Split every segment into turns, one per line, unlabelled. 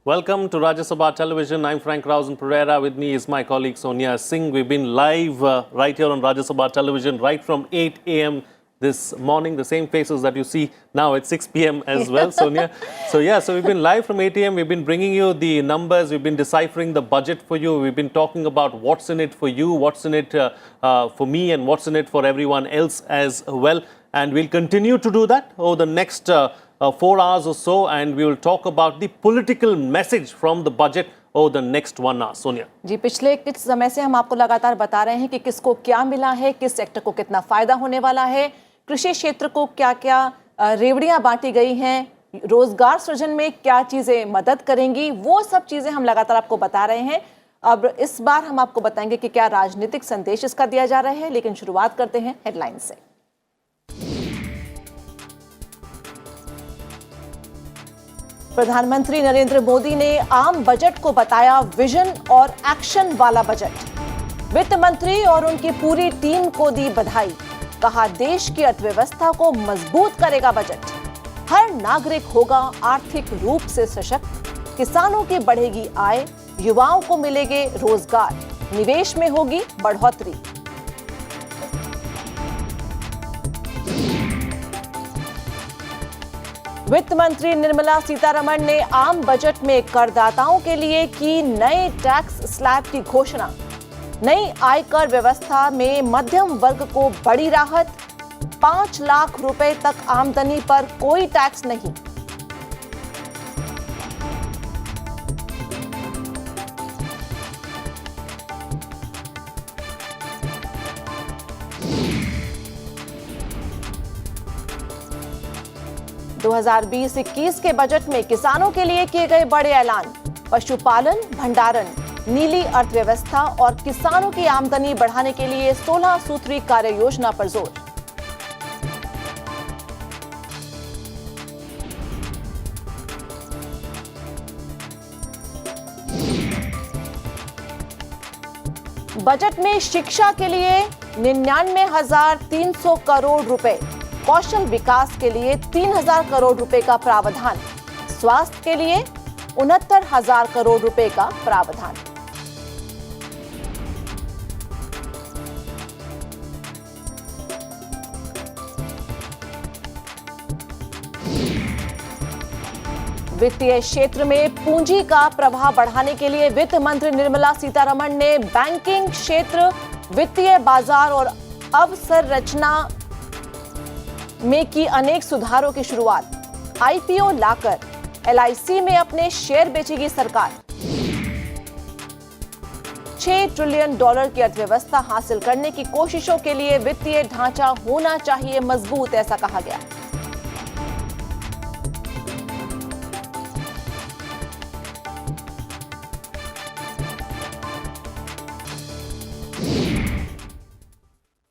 Welcome to Rajya Sabha Television. I'm Frank Rausen Pereira. With me is my colleague Sonia Singh. We've been live right here on Rajya Sabha Television right from 8 a.m. this morning. The same faces that you see now at 6 p.m. as well, Sonia. So we've been live from 8 a.m. We've been bringing you the numbers. We've been deciphering the budget for you. We've been talking about what's in it for you, what's in it for me, and what's in it for everyone else as well. And we'll continue to do that over the next 4 hours or so, and we will talk about the political message from the budget over the next 1 hour. Sonia
जी, पिछले कुछ समय से हम आपको लगातार बता रहे हैं कि किसको क्या मिला है, किस सेक्टर को कितना फायदा होने वाला है, कृषि क्षेत्र को क्या-क्या रेवड़ियां बांटी गई हैं, रोजगार सृजन में क्या चीजें मदद करेंगी, वो सब चीजें हम लगातार आपको बता रहे हैं। अब इस बार हम आपको बताएंगे कि क्या राजनीतिक संदेश इसका दिया जा रहा है, लेकिन शुरुआत करते हैं हेडलाइन से। प्रधानमंत्री नरेंद्र मोदी ने आम बजट को बताया विजन और एक्शन वाला बजट। वित्त मंत्री और उनकी पूरी टीम को दी बधाई। कहा देश की अर्थव्यवस्था को मजबूत करेगा बजट। हर नागरिक होगा आर्थिक रूप से सशक्त। किसानों की बढ़ेगी आय, युवाओं को मिलेंगे रोजगार, निवेश में होगी बढ़ोतरी। वित्त मंत्री निर्मला सीतारमण ने आम बजट में करदाताओं के लिए की नए टैक्स स्लैब की घोषणा। नई आयकर व्यवस्था में मध्यम वर्ग को बड़ी राहत। 5 लाख रुपए तक आमदनी पर कोई टैक्स नहीं। दो 2020-21 के बजट में किसानों के लिए किए गए बड़े ऐलान। पशुपालन, भंडारण, नीली अर्थव्यवस्था और किसानों की आमदनी बढ़ाने के लिए 16 सूत्री कार्य योजना पर जोर। बजट में शिक्षा के लिए 99,300 करोड़ रुपए, कौशल विकास के लिए 3,000 करोड़ रुपए का प्रावधान, स्वास्थ्य के लिए 69,000 करोड़ रुपए का प्रावधान। वित्तीय क्षेत्र में पूंजी का प्रवाह बढ़ाने के लिए वित्त मंत्री निर्मला सीतारमण ने बैंकिंग क्षेत्र, वित्तीय बाजार और अवसंरचना में की अनेक सुधारों की शुरुआत। आईपीओ लाकर एलआईसी में अपने शेयर बेचेगी सरकार। $6 ट्रिलियन की अर्थव्यवस्था हासिल करने की कोशिशों के लिए वित्तीय ढांचा होना चाहिए मजबूत, ऐसा कहा गया।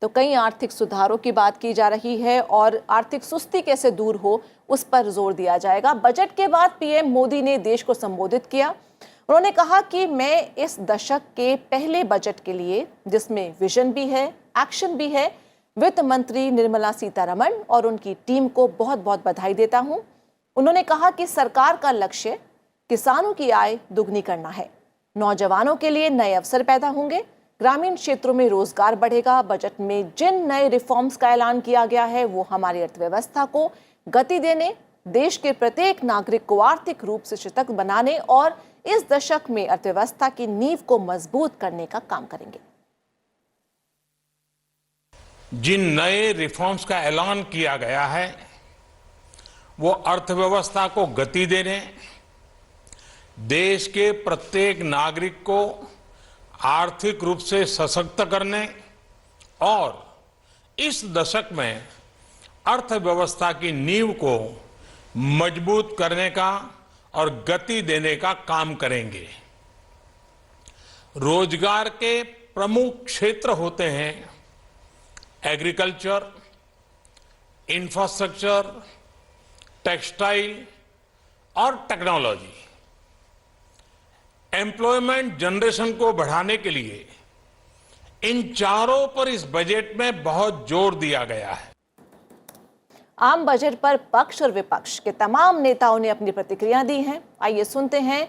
तो कई आर्थिक सुधारों की बात की जा रही है और आर्थिक सुस्ती कैसे दूर हो उस पर जोर दिया जाएगा। बजट के बाद पीएम मोदी ने देश को संबोधित किया। उन्होंने कहा कि मैं इस दशक के पहले बजट के लिए, जिसमें विजन भी है, एक्शन भी है, वित्त मंत्री निर्मला सीतारमण और उनकी टीम को बहुत बहुत बधाई देता हूं। उन्होंने कहा कि सरकार का लक्ष्य किसानों की आय दुगनी करना है, नौजवानों के लिए नए अवसर पैदा होंगे, ग्रामीण क्षेत्रों में रोजगार बढ़ेगा। बजट में जिन नए रिफॉर्म्स का ऐलान किया गया है वो हमारी अर्थव्यवस्था को गति देने, देश के प्रत्येक नागरिक को आर्थिक रूप से सशक्त बनाने और इस दशक में अर्थव्यवस्था की नींव को मजबूत करने का काम करेंगे।
जिन नए रिफॉर्म्स का ऐलान किया गया है वो अर्थव्यवस्था को गति देने, देश के प्रत्येक नागरिक को आर्थिक रूप से सशक्त करने और इस दशक में अर्थव्यवस्था की नींव को मजबूत करने का और गति देने का काम करेंगे। रोजगार के प्रमुख क्षेत्र होते हैं एग्रीकल्चर, इंफ्रास्ट्रक्चर, टेक्सटाइल और टेक्नोलॉजी। एम्प्लॉयमेंट जनरेशन को बढ़ाने के लिए इन चारों पर इस बजट में बहुत जोर दिया गया है।
आम बजट पर पक्ष और विपक्ष के तमाम नेताओं ने अपनी प्रतिक्रिया दी हैं। आइए सुनते हैं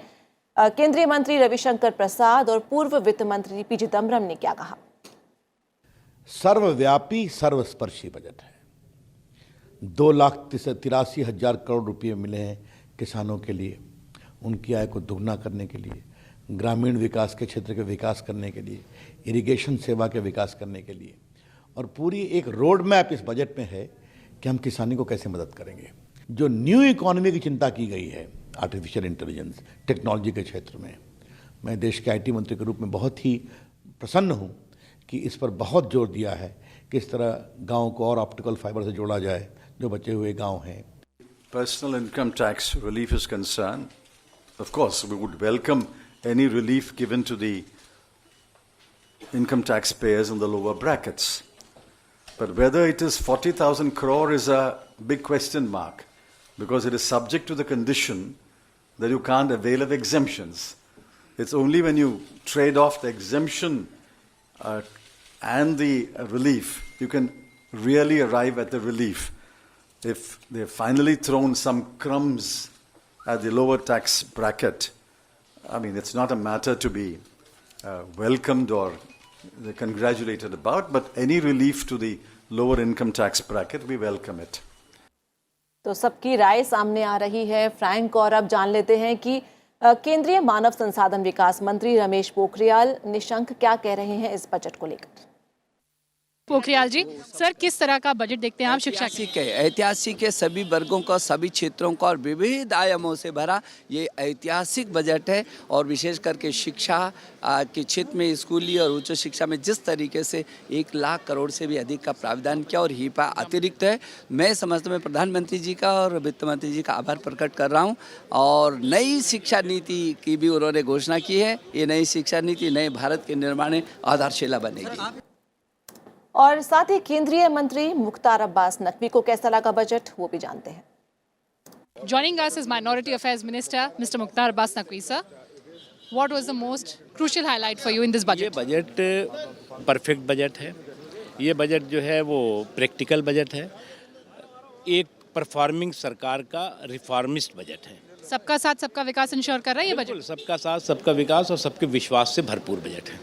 केंद्रीय मंत्री रविशंकर प्रसाद और पूर्व वित्त मंत्री पी चिदम्बरम ने क्या कहा।
सर्वव्यापी सर्वस्पर्शी बजट है। 2,83,000 करोड़ रुपए मिले हैं किसानों के लिए, उनकी आय को दुगना करने के लिए, ग्रामीण विकास के क्षेत्र के विकास करने के लिए, इरिगेशन सेवा के विकास करने के लिए, और पूरी एक रोड मैप इस बजट में है कि हम किसानी को कैसे मदद करेंगे। जो न्यू इकोनॉमी की चिंता की गई है आर्टिफिशियल इंटेलिजेंस टेक्नोलॉजी के क्षेत्र में, मैं देश के आईटी मंत्री के रूप में बहुत ही प्रसन्न हूँ कि इस पर बहुत जोर दिया है कि इस तरह गाँव को और ऑप्टिकल फाइबर से जोड़ा जाए जो बचे हुए गाँव हैं।
Personal income tax relief is concerned, of course, we would welcome any relief given to the income tax payers in the lower brackets. But whether it is 40,000 crore is a big question mark, because it is subject to the condition that you can't avail of exemptions. It's only when you trade off the exemption and the relief, you can really arrive at the relief. If they've finally thrown some crumbs at the lower tax bracket, I mean, it's not a matter to be welcomed or congratulated about, but any relief to the lower income tax bracket, we welcome it.
तो सबकी राय सामने आ रही है Frank, और अब जान लेते हैं कि केंद्रीय मानव संसाधन विकास मंत्री रमेश पोखरियाल निशंक क्या कह रहे हैं इस बजट को लेकर।
पोखरियाल जी, सर किस तरह का बजट देखते हैं आप शिक्षा के?
ऐतिहासिक है, सभी वर्गों का, सभी क्षेत्रों का और विविध आयामों से भरा ये ऐतिहासिक बजट है। और विशेष करके शिक्षा के क्षेत्र में, स्कूली और उच्च शिक्षा में जिस तरीके से 1 लाख करोड़ से भी अधिक का प्रावधान किया और हिपा अतिरिक्त है, मैं समझता हूँ प्रधानमंत्री जी का और वित्त मंत्री जी का आभार प्रकट कर रहा हूँ। और नई शिक्षा नीति की भी उन्होंने घोषणा की है। ये नई शिक्षा नीति नए भारत के निर्माण में आधारशिला बनेगी।
और साथ ही केंद्रीय मंत्री मुख्तार अब्बास नकवी को कैसा लगा बजट, वो भी जानते हैं।
Joining us is Minority Affairs Minister Mr. Mukhtar Abbas Naqvi, sir. What was the most crucial highlight for you in this budget?
ये बजट परफेक्ट बजट है। ये बजट जो है वो प्रैक्टिकल बजट है। एक परफॉर्मिंग सरकार का रिफॉर्मिस्ट बजट है।
सबका साथ सबका विकास इंश्योर कर रहा है ये बजट?
सबका साथ सबका विकास और सबके विश्वास से भरपूर बजट है।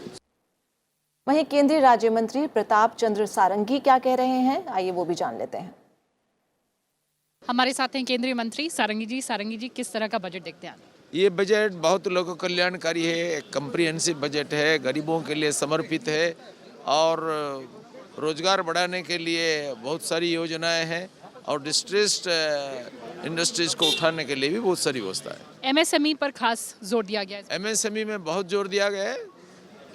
वहीं केंद्रीय राज्य मंत्री प्रताप चंद्र सारंगी क्या कह रहे हैं, आइए वो भी जान लेते हैं।
हमारे साथ हैं केंद्रीय मंत्री सारंगी जी। सारंगी जी, किस तरह का बजट देखते हैं?
ये बजट बहुत लोगों कल्याणकारी है, कम्प्रिहेंसिव बजट है, गरीबों के लिए समर्पित है और रोजगार बढ़ाने के लिए बहुत सारी योजनाएं हैं और डिस्ट्रेस्ड इंडस्ट्रीज को उठाने के लिए भी बहुत सारी व्यवस्था है।
MSME पर खास जोर दिया गया है।
MSME में बहुत जोर दिया गया है।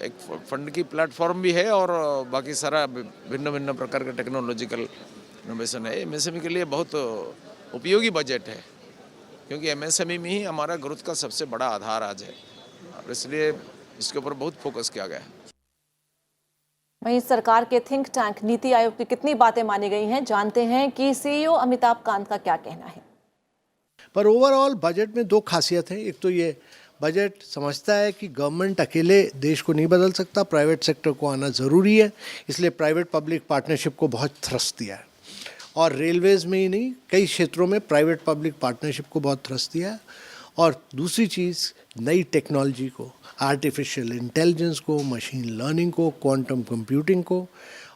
एक फंड की प्लेटफॉर्म भी है और बाकी सारा भिन्न भिन्न प्रकार का टेक्नोलॉजिकल इनोवेशन है। MSME के लिए बहुत उपयोगी बजट है, क्योंकि MSME में ही हमारा ग्रोथ का सबसे बड़ा आधार आज है और इसलिए इसके ऊपर बहुत फोकस किया गया है।
वहीं सरकार के थिंक टैंक नीति आयोग की कितनी बातें मानी गई हैं, जानते हैं कि CEO अमिताभ कांत का क्या कहना है।
पर ओवरऑल बजट में 2 खासियत है। एक तो ये बजट समझता है कि गवर्नमेंट अकेले देश को नहीं बदल सकता, प्राइवेट सेक्टर को आना ज़रूरी है, इसलिए प्राइवेट पब्लिक पार्टनरशिप को बहुत थ्रस्ट दिया है। और रेलवेज़ में ही नहीं, कई क्षेत्रों में प्राइवेट पब्लिक पार्टनरशिप को बहुत थ्रस्ट दिया है। और दूसरी चीज़, नई टेक्नोलॉजी को, आर्टिफिशियल इंटेलिजेंस को, मशीन लर्निंग को, क्वांटम कंप्यूटिंग को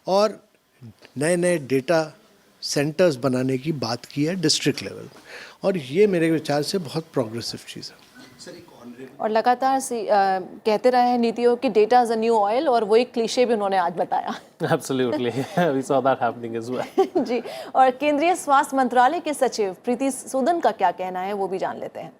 और नए नए डेटा सेंटर्स बनाने की बात की है डिस्ट्रिक्ट लेवल में, और ये मेरे विचार से बहुत प्रोग्रेसिव चीज़ है।
और लगातार कहते रहे हैं नीतियों की data is a new oil, और वो एक क्लीशे भी उन्होंने आज बताया।
Absolutely, we saw that happening as well.
जी, और केंद्रीय स्वास्थ्य मंत्रालय के सचिव प्रीति सूदन का क्या कहना है, वो भी जान लेते हैं।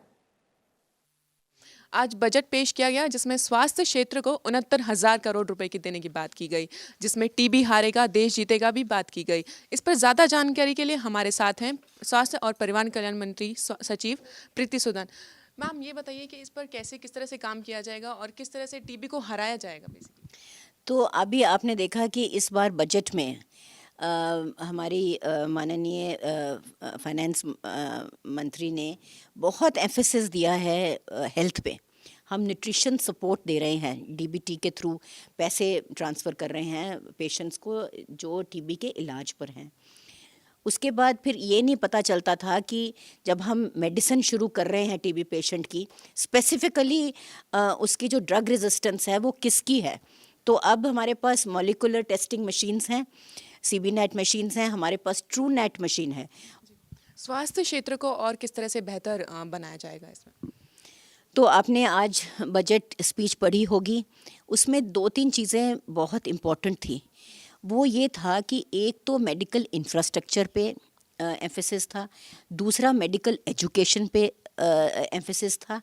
आज बजट पेश किया गया जिसमें स्वास्थ्य क्षेत्र को 69,000 करोड़ रुपए की देने की बात की गई, जिसमें टीबी हारेगा देश जीतेगा भी बात की गई। इस पर ज़्यादा जानकारी के लिए हमारे साथ हैं स्वास्थ्य और परिवार कल्याण मंत्री सचिव प्रीति सूदन। मैम, ये बताइए कि इस पर किस तरह से काम किया जाएगा और किस तरह से टीबी को हराया जाएगा बेसिकली।
तो अभी आपने देखा कि इस बार बजट में हमारी माननीय फाइनेंस मंत्री ने बहुत एम्फेसिस दिया है हेल्थ पे। हम न्यूट्रिशन सपोर्ट दे रहे हैं, डीबीटी के थ्रू पैसे ट्रांसफ़र कर रहे हैं पेशेंट्स को जो टीबी के इलाज पर हैं। उसके बाद फिर ये नहीं पता चलता था कि जब हम मेडिसिन शुरू कर रहे हैं टीबी पेशेंट की, स्पेसिफिकली उसकी जो ड्रग रेजिस्टेंस है वो किसकी है। तो अब हमारे पास मॉलिकुलर टेस्टिंग मशीन्स हैं, सीबी नेट मशीन्स हैं, हमारे पास ट्रू नेट मशीन है।
स्वास्थ्य क्षेत्र को और किस तरह से बेहतर बनाया जाएगा इसमें?
तो आपने आज बजट स्पीच पढ़ी होगी, उसमें 2-3 चीज़ें बहुत इम्पोर्टेंट थी। वो ये था कि एक तो मेडिकल इंफ्रास्ट्रक्चर पे एम्फेसिस था, दूसरा मेडिकल एजुकेशन पे एम्फेसिस था,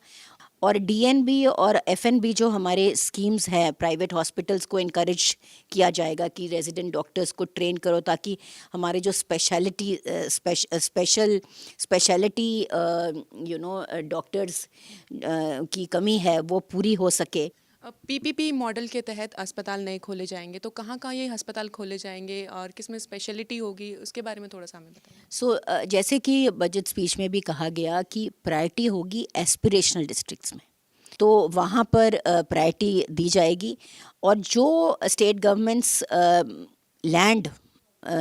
और डीएनबी और एफएनबी जो हमारे स्कीम्स हैं, प्राइवेट हॉस्पिटल्स को इनकरेज किया जाएगा कि रेजिडेंट डॉक्टर्स को ट्रेन करो ताकि हमारे जो स्पेशलिटी डॉक्टर्स की कमी है वो पूरी हो सके।
पीपीपी मॉडल के तहत अस्पताल नए खोले जाएंगे, तो कहाँ कहाँ ये अस्पताल खोले जाएंगे और किस में स्पेशलिटी होगी, उसके बारे में थोड़ा सा हमें बताएं।
जैसे कि बजट स्पीच में भी कहा गया कि प्रायोरिटी होगी एस्पिरेशनल डिस्ट्रिक्ट्स में, तो वहाँ पर प्रायोरिटी दी जाएगी, और जो स्टेट गवर्नमेंट्स लैंड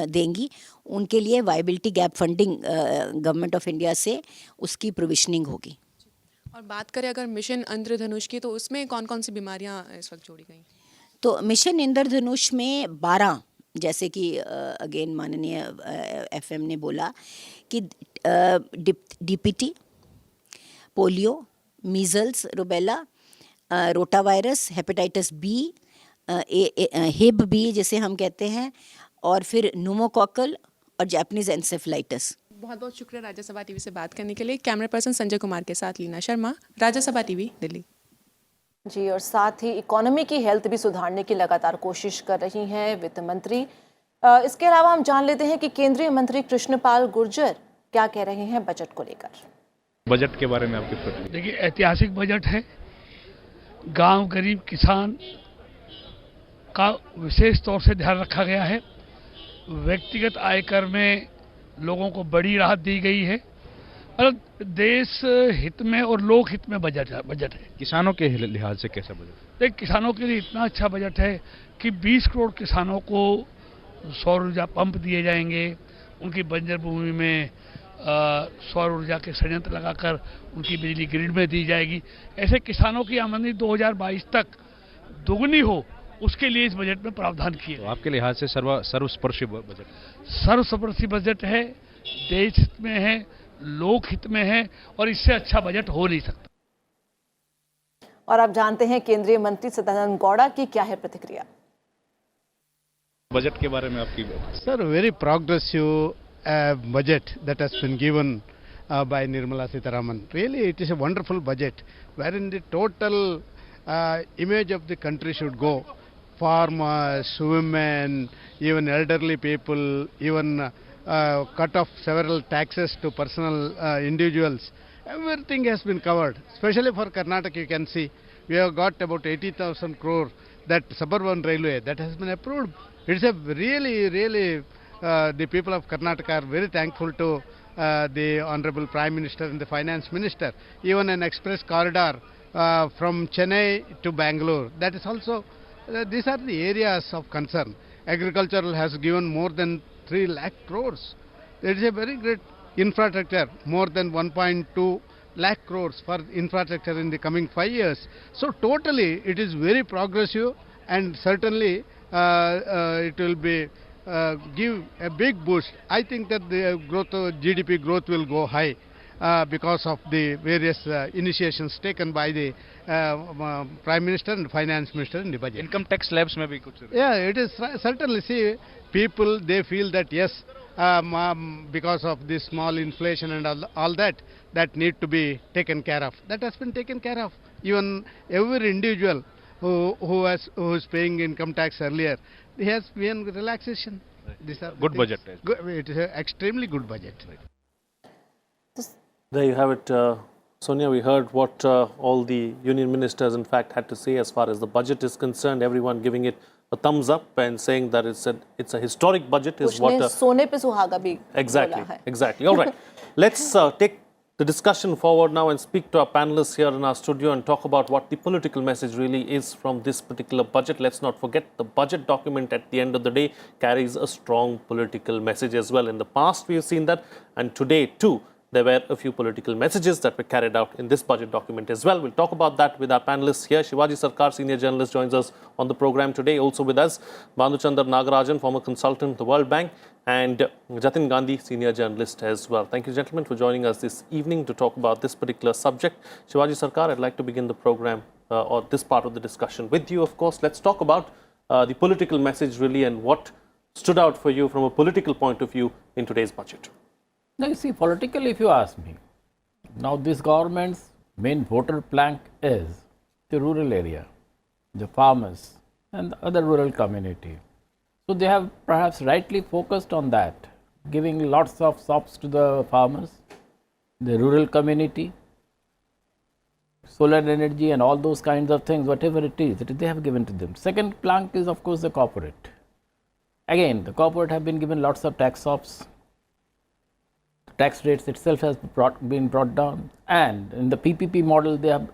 देंगी उनके लिए viability gap funding government of India से उसकी प्रोविजनिंग होगी।
और बात करें अगर मिशन इंद्रधनुष की, तो उसमें कौन कौन सी बीमारियां इस वक्त जोड़ी गई?
तो मिशन इंद्रधनुष में 12, जैसे कि अगेन माननीय एफएम ने बोला कि DPT, polio, measles, rubella, rotavirus, hepatitis B, Hib B जिसे हम कहते हैं, और फिर न्यूमोकॉकल और जापानीज एन्सेफेलाइटिस।
बहुत बहुत शुक्रिया राज्यसभा टीवी से बात करने के लिए। कैमरा पर्सन संजय कुमार के साथ लीना शर्मा, राज्यसभा टीवी, दिल्ली।
जी, और साथ ही इकोनॉमी की हेल्थ भी सुधारने की लगातार कोशिश कर रही हैं वित्त मंत्री। इसके अलावा हम जान लेते हैं कि केंद्रीय मंत्री कृष्णपाल गुर्जर क्या कह रहे हैं बजट को लेकर।
बजट के बारे में आपकी प्रतिक्रिया? देखिए, ऐतिहासिक बजट है। गांव, गरीब, किसान का विशेष तौर से ध्यान रखा गया है। व्यक्तिगत आयकर में लोगों को बड़ी राहत दी गई है, और देश हित में और लोक हित में बजट है।
किसानों के लिहाज से कैसा बजट?
देख, किसानों के लिए इतना अच्छा बजट है कि 20 करोड़ किसानों को सौर ऊर्जा पंप दिए जाएंगे, उनकी बंजर भूमि में सौर ऊर्जा के संयंत्र लगाकर उनकी बिजली ग्रिड में दी जाएगी। ऐसे किसानों की आमदनी 2022 तक दोगुनी हो, उसके लिए इस बजट में प्रावधान किए।
तो आपके लिहाज से सर्वस्पर्शी बजट?
सर्वस्पर्शी बजट है, देश हित में है, लोक हित में है, और इससे अच्छा बजट हो नहीं सकता।
और आप जानते हैं केंद्रीय मंत्री सदानंद गौड़ा की क्या है प्रतिक्रिया।
बजट के बारे में आपकी?
Sir, very progressive budget that has been given by Nirmala Sitharaman. Really, it is a wonderful budget wherein the total image of the country should go. Farmers, women, even elderly people, even cut off several taxes to personal individuals. Everything has been covered. Especially for Karnataka, you can see we have got about 80,000 crore that suburban railway that has been approved. It's a really the people of Karnataka are very thankful to the Honorable Prime Minister and the Finance Minister. Even an express corridor from Chennai to Bangalore, that is also, these are the areas of concern. Agricultural has given more than 3 lakh crores. There is a very great infrastructure, more than 1.2 lakh crores for infrastructure in the coming 5 years. So totally it is very progressive, and certainly it will be give a big boost. I think that the growth, GDP growth will go high because of the various initiations taken by the Prime Minister and Finance Minister in the budget.
Income tax slabs में भी कुछ?
Yeah, it is certainly. See, people, they feel that yes, because of this small inflation and all that need to be taken care of. That has been taken care of. Even every individual who is paying income tax earlier, he has been relaxation. These are
good budget.
It is an extremely good budget.
There you have it, Sonia. We heard what all the union ministers, in fact, had to say as far as the budget is concerned. Everyone giving it a thumbs up and saying that it's a historic budget. Is what
सोने पे सुहागा भी
exactly
बोला है.
exactly. All right, let's take the discussion forward now and speak to our panelists here in our studio and talk about what the political message really is from this particular budget. Let's not forget the budget document at the end of the day carries a strong political message as well. In the past, we have seen that, and today too, there were a few political messages that were carried out in this budget document as well. We'll talk about that with our panelists here. Shivaji Sarkar, senior journalist, joins us on the program today. Also with us, Bhanuchandar Nagarajan, former consultant, the World Bank, and Jatin Gandhi, senior journalist as well. Thank you, gentlemen, for joining us this evening to talk about this particular subject. Shivaji Sarkar, I'd like to begin the program or this part of the discussion with you, of course. Let's talk about the political message really and what stood out for you from a political point of view in today's budget.
Now, you see, politically, if you ask me, now this government's main voter plank is the rural area, the farmers and the other rural community. So they have perhaps rightly focused on that, giving lots of sops to the farmers, the rural community, solar energy and all those kinds of things, whatever it is, they have given to them. Second plank is, of course, the corporate. Again, the corporate have been given lots of tax sops. Tax rates itself has been brought down, and in the PPP model they have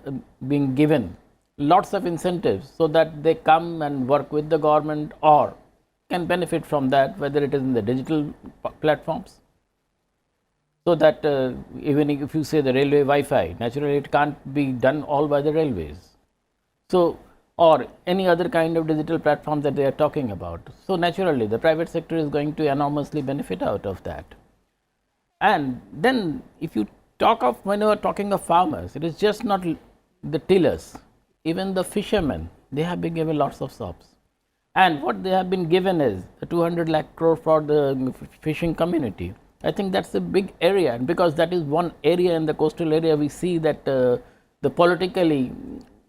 been given lots of incentives so that they come and work with the government or can benefit from that, whether it is in the digital platforms. So that even if you say the railway Wi-Fi, naturally it can't be done all by the railways. So, or any other kind of digital platforms that they are talking about. So naturally the private sector is going to enormously benefit out of that. And then if you talk of, when you are talking of farmers, it is just not the tillers, even the fishermen, they have been given lots of sops. And what they have been given is 200 lakh crore for the fishing community. I think that's a big area, and because that is one area in the coastal area, we see that the politically,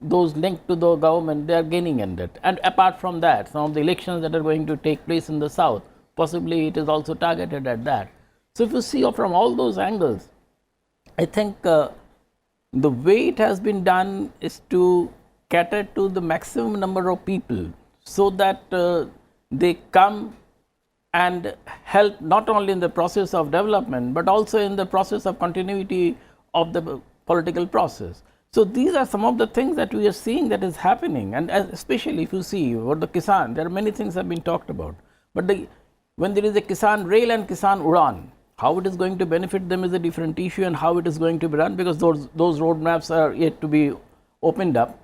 those linked to the government, they are gaining in that. And apart from that, some of the elections that are going to take place in the south, possibly it is also targeted at that. So if you see from all those angles, I think the way it has been done is to cater to the maximum number of people so that they come and help not only in the process of development, but also in the process of continuity of the political process. So these are some of the things that we are seeing that is happening, and especially if you see what the Kisan, there are many things have been talked about, but when there is a Kisan Rail and Kisan Udan, how it is going to benefit them is a different issue, and how it is going to be done, because those roadmaps are yet to be opened up.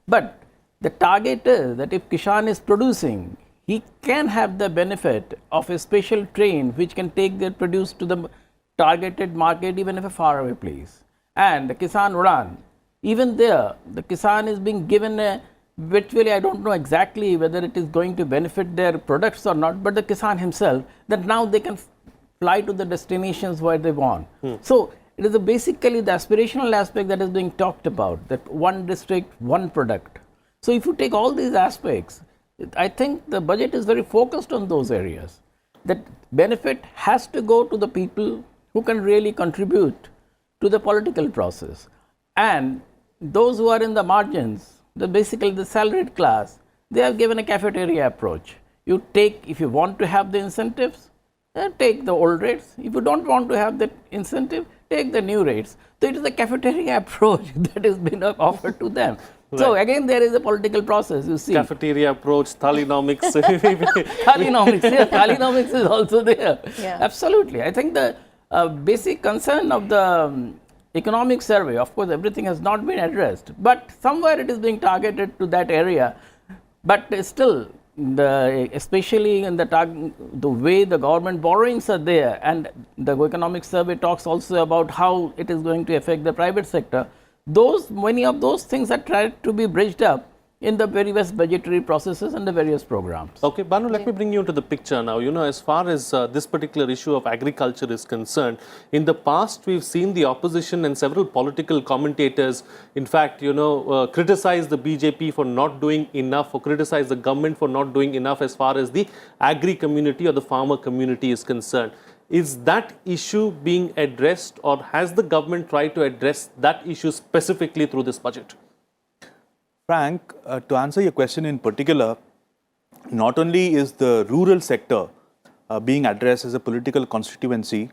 But the target is that if Kishan is producing, he can have the benefit of a special train which can take their produce to the targeted market even if a faraway place. And the Kisan Udan, even there, the Kisan is being given a virtually, I don't know exactly whether it is going to benefit their products or not, but the Kisan himself, that now they can fly to the destinations where they want. So it is basically the aspirational aspect that is being talked about, that one district, one product. So if you take all these aspects, I think the budget is very focused on those areas. That benefit has to go to the people who can really contribute to the political process. And those who are in the margins, basically the salaried class, they have given a cafeteria approach. You take, if you want to have the incentives, take the old rates. If you don't want to have that incentive, take the new rates. So it is a cafeteria approach that has been offered to them. Right. So again, there is a political process, you see.
Cafeteria approach, thalinomics.
Thalinomics, yes, thalinomics is also there.
Yeah.
Absolutely. I think the basic concern of the economic survey, of course, everything has not been addressed, but somewhere it is being targeted to that area. But still, especially in the way the government borrowings are there, and the economic survey talks also about how it is going to affect the private sector. Many of those things are tried to be bridged up in the various budgetary processes and the various programs.
Okay, Banu, let me bring you into the picture now. You know, as far as this particular issue of agriculture is concerned, in the past we've seen the opposition and several political commentators, in fact, criticize the BJP for not doing enough, or criticize the government for not doing enough as far as the agri community or the farmer community is concerned. Is that issue being addressed, or has the government tried to address that issue specifically through this budget?
Frank, to answer your question in particular, not only is the rural sector being addressed as a political constituency,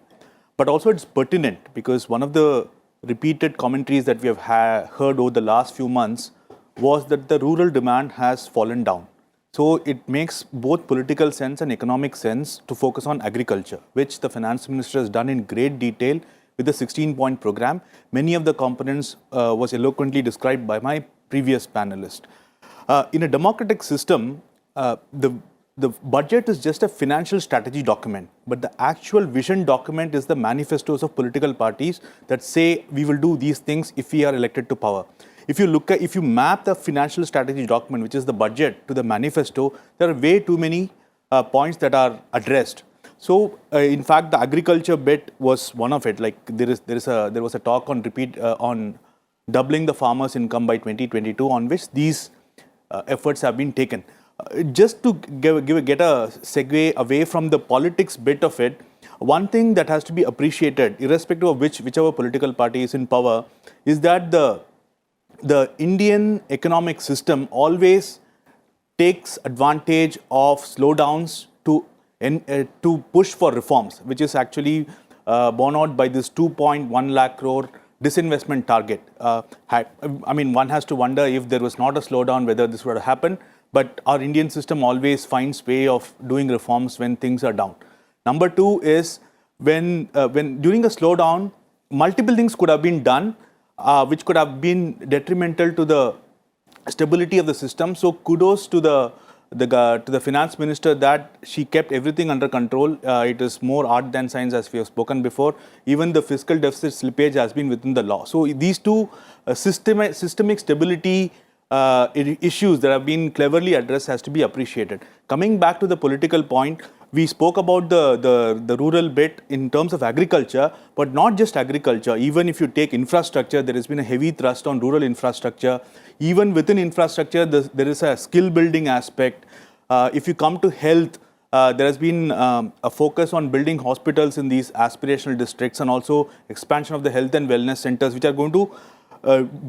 but also it's pertinent because one of the repeated commentaries that we have heard over the last few months was that the rural demand has fallen down. So it makes both political sense and economic sense to focus on agriculture, which the finance minister has done in great detail with the 16-point program. Many of the components was eloquently described by my previous panelist. In a democratic system, the budget is just a financial strategy document, but the actual vision document is the manifestos of political parties that say we will do these things if we are elected to power. If you map the financial strategy document, which is the budget, to the manifesto, there are way too many points that are addressed. So, in fact, the agriculture bit was one of it. Like there was a talk on on doubling the farmers' income by 2022, on which these efforts have been taken. Just to get a segue away from the politics bit of it, one thing that has to be appreciated, irrespective of whichever political party is in power, is that the Indian economic system always takes advantage of slowdowns to push for reforms, which is actually borne out by this 2.1 lakh crore disinvestment target. I mean, one has to wonder if there was not a slowdown, whether this would have happened. But our Indian system always finds way of doing reforms when things are down. Number two is when during a slowdown, multiple things could have been done, which could have been detrimental to the stability of the system. So kudos to the finance minister that she kept everything under control. It is more art than science, as we have spoken before. Even the fiscal deficit slippage has been within the law. So these two systemic stability issues that have been cleverly addressed has to be appreciated. Coming back to the political point, we spoke about the rural bit in terms of agriculture, but not just agriculture. Even if you take infrastructure, there has been a heavy thrust on rural infrastructure. Even within infrastructure, there is a skill building aspect. If you come to health, there has been a focus on building hospitals in these aspirational districts, and also expansion of the health and wellness centers, which are going to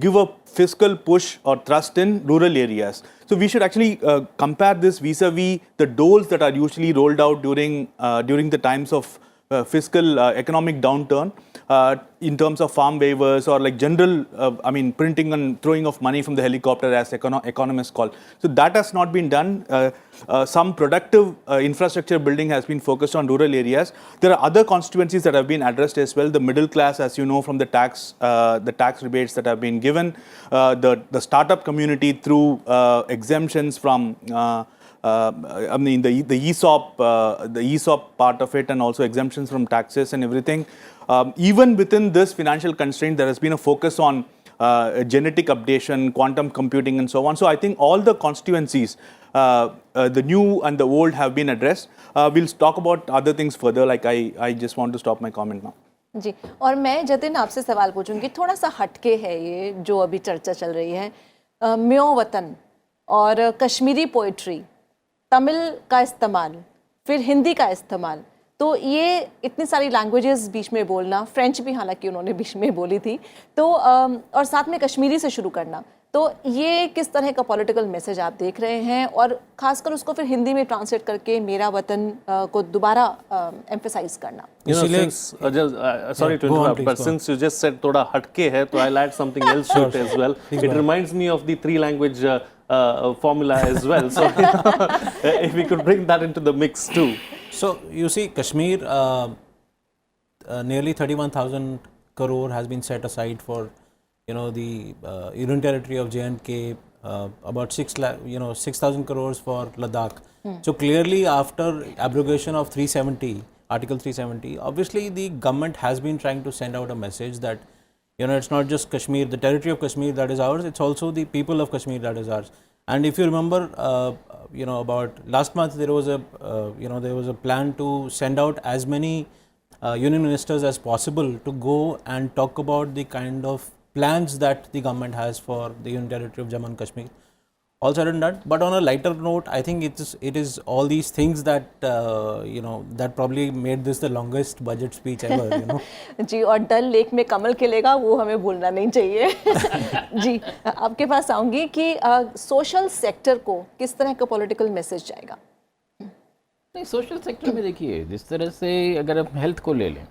give a fiscal push or thrust in rural areas. So we should actually compare this vis-a-vis the doles that are usually rolled out during the times of fiscal economic downturn in terms of farm waivers or like general, printing and throwing of money from the helicopter, as economists call. So that has not been done. Some productive infrastructure building has been focused on rural areas. There are other constituencies that have been addressed as well. The middle class, as you know, from the tax rebates that have been given, the startup community through exemptions from the ESOP part of it, and also exemptions from taxes and everything. Even within this financial constraint, there has been a focus on genetic updation, quantum computing, and so on. So I think all the constituencies, the new and the old, have been addressed. We'll talk about other things further. Like I just want to stop my comment now.
जी, और मैं जतिन आपसे सवाल पूछूंगी, थोड़ा सा हटके है ये जो अभी चर्चा चल रही है, म्यो वतन और कश्मीरी पोइट्री, तमिल का इस्तेमाल, फिर हिंदी का इस्तेमाल, तो ये इतनी सारी लैंग्वेजेस बीच में बोलना, फ्रेंच भी हालांकि उन्होंने बीच में बोली थी, तो और साथ में कश्मीरी से शुरू करना, तो ये किस तरह का पॉलिटिकल मैसेज आप देख रहे हैं, और खासकर उसको फिर हिंदी में ट्रांसलेट करके मेरा वतन को दोबारा एम्फसाइज करना.
Sorry to interrupt, but since you just said थोड़ा हटके है, तो I'll add something else to it as well. It reminds me of the 3-language formula as well. So if we could bring that into the mix too.
So you see, Kashmir, nearly 31,000 crore has been set aside for, the Union Territory of J&K, about 6,000 crores for Ladakh. So clearly, after abrogation of 370, Article 370, obviously the government has been trying to send out a message that, it's not just Kashmir, the territory of Kashmir that is ours, it's also the people of Kashmir that is ours. And if you remember, about last month there was a plan to send out as many union ministers as possible to go and talk about the kind of plans that the government has for the Union Territory of Jammu and Kashmir. All said and done. But on a lighter note, I think it is all these things that that probably made this the longest budget speech ever.
जी, और डल lake में कमल खिलेगा वो हमें भूलना नहीं चाहिए. जी, आपके पास आऊंगी कि सोशल सेक्टर को किस तरह का पॉलिटिकल मैसेज जाएगा.
नहीं, सोशल सेक्टर में देखिए, जिस तरह से अगर आप हेल्थ को ले लें,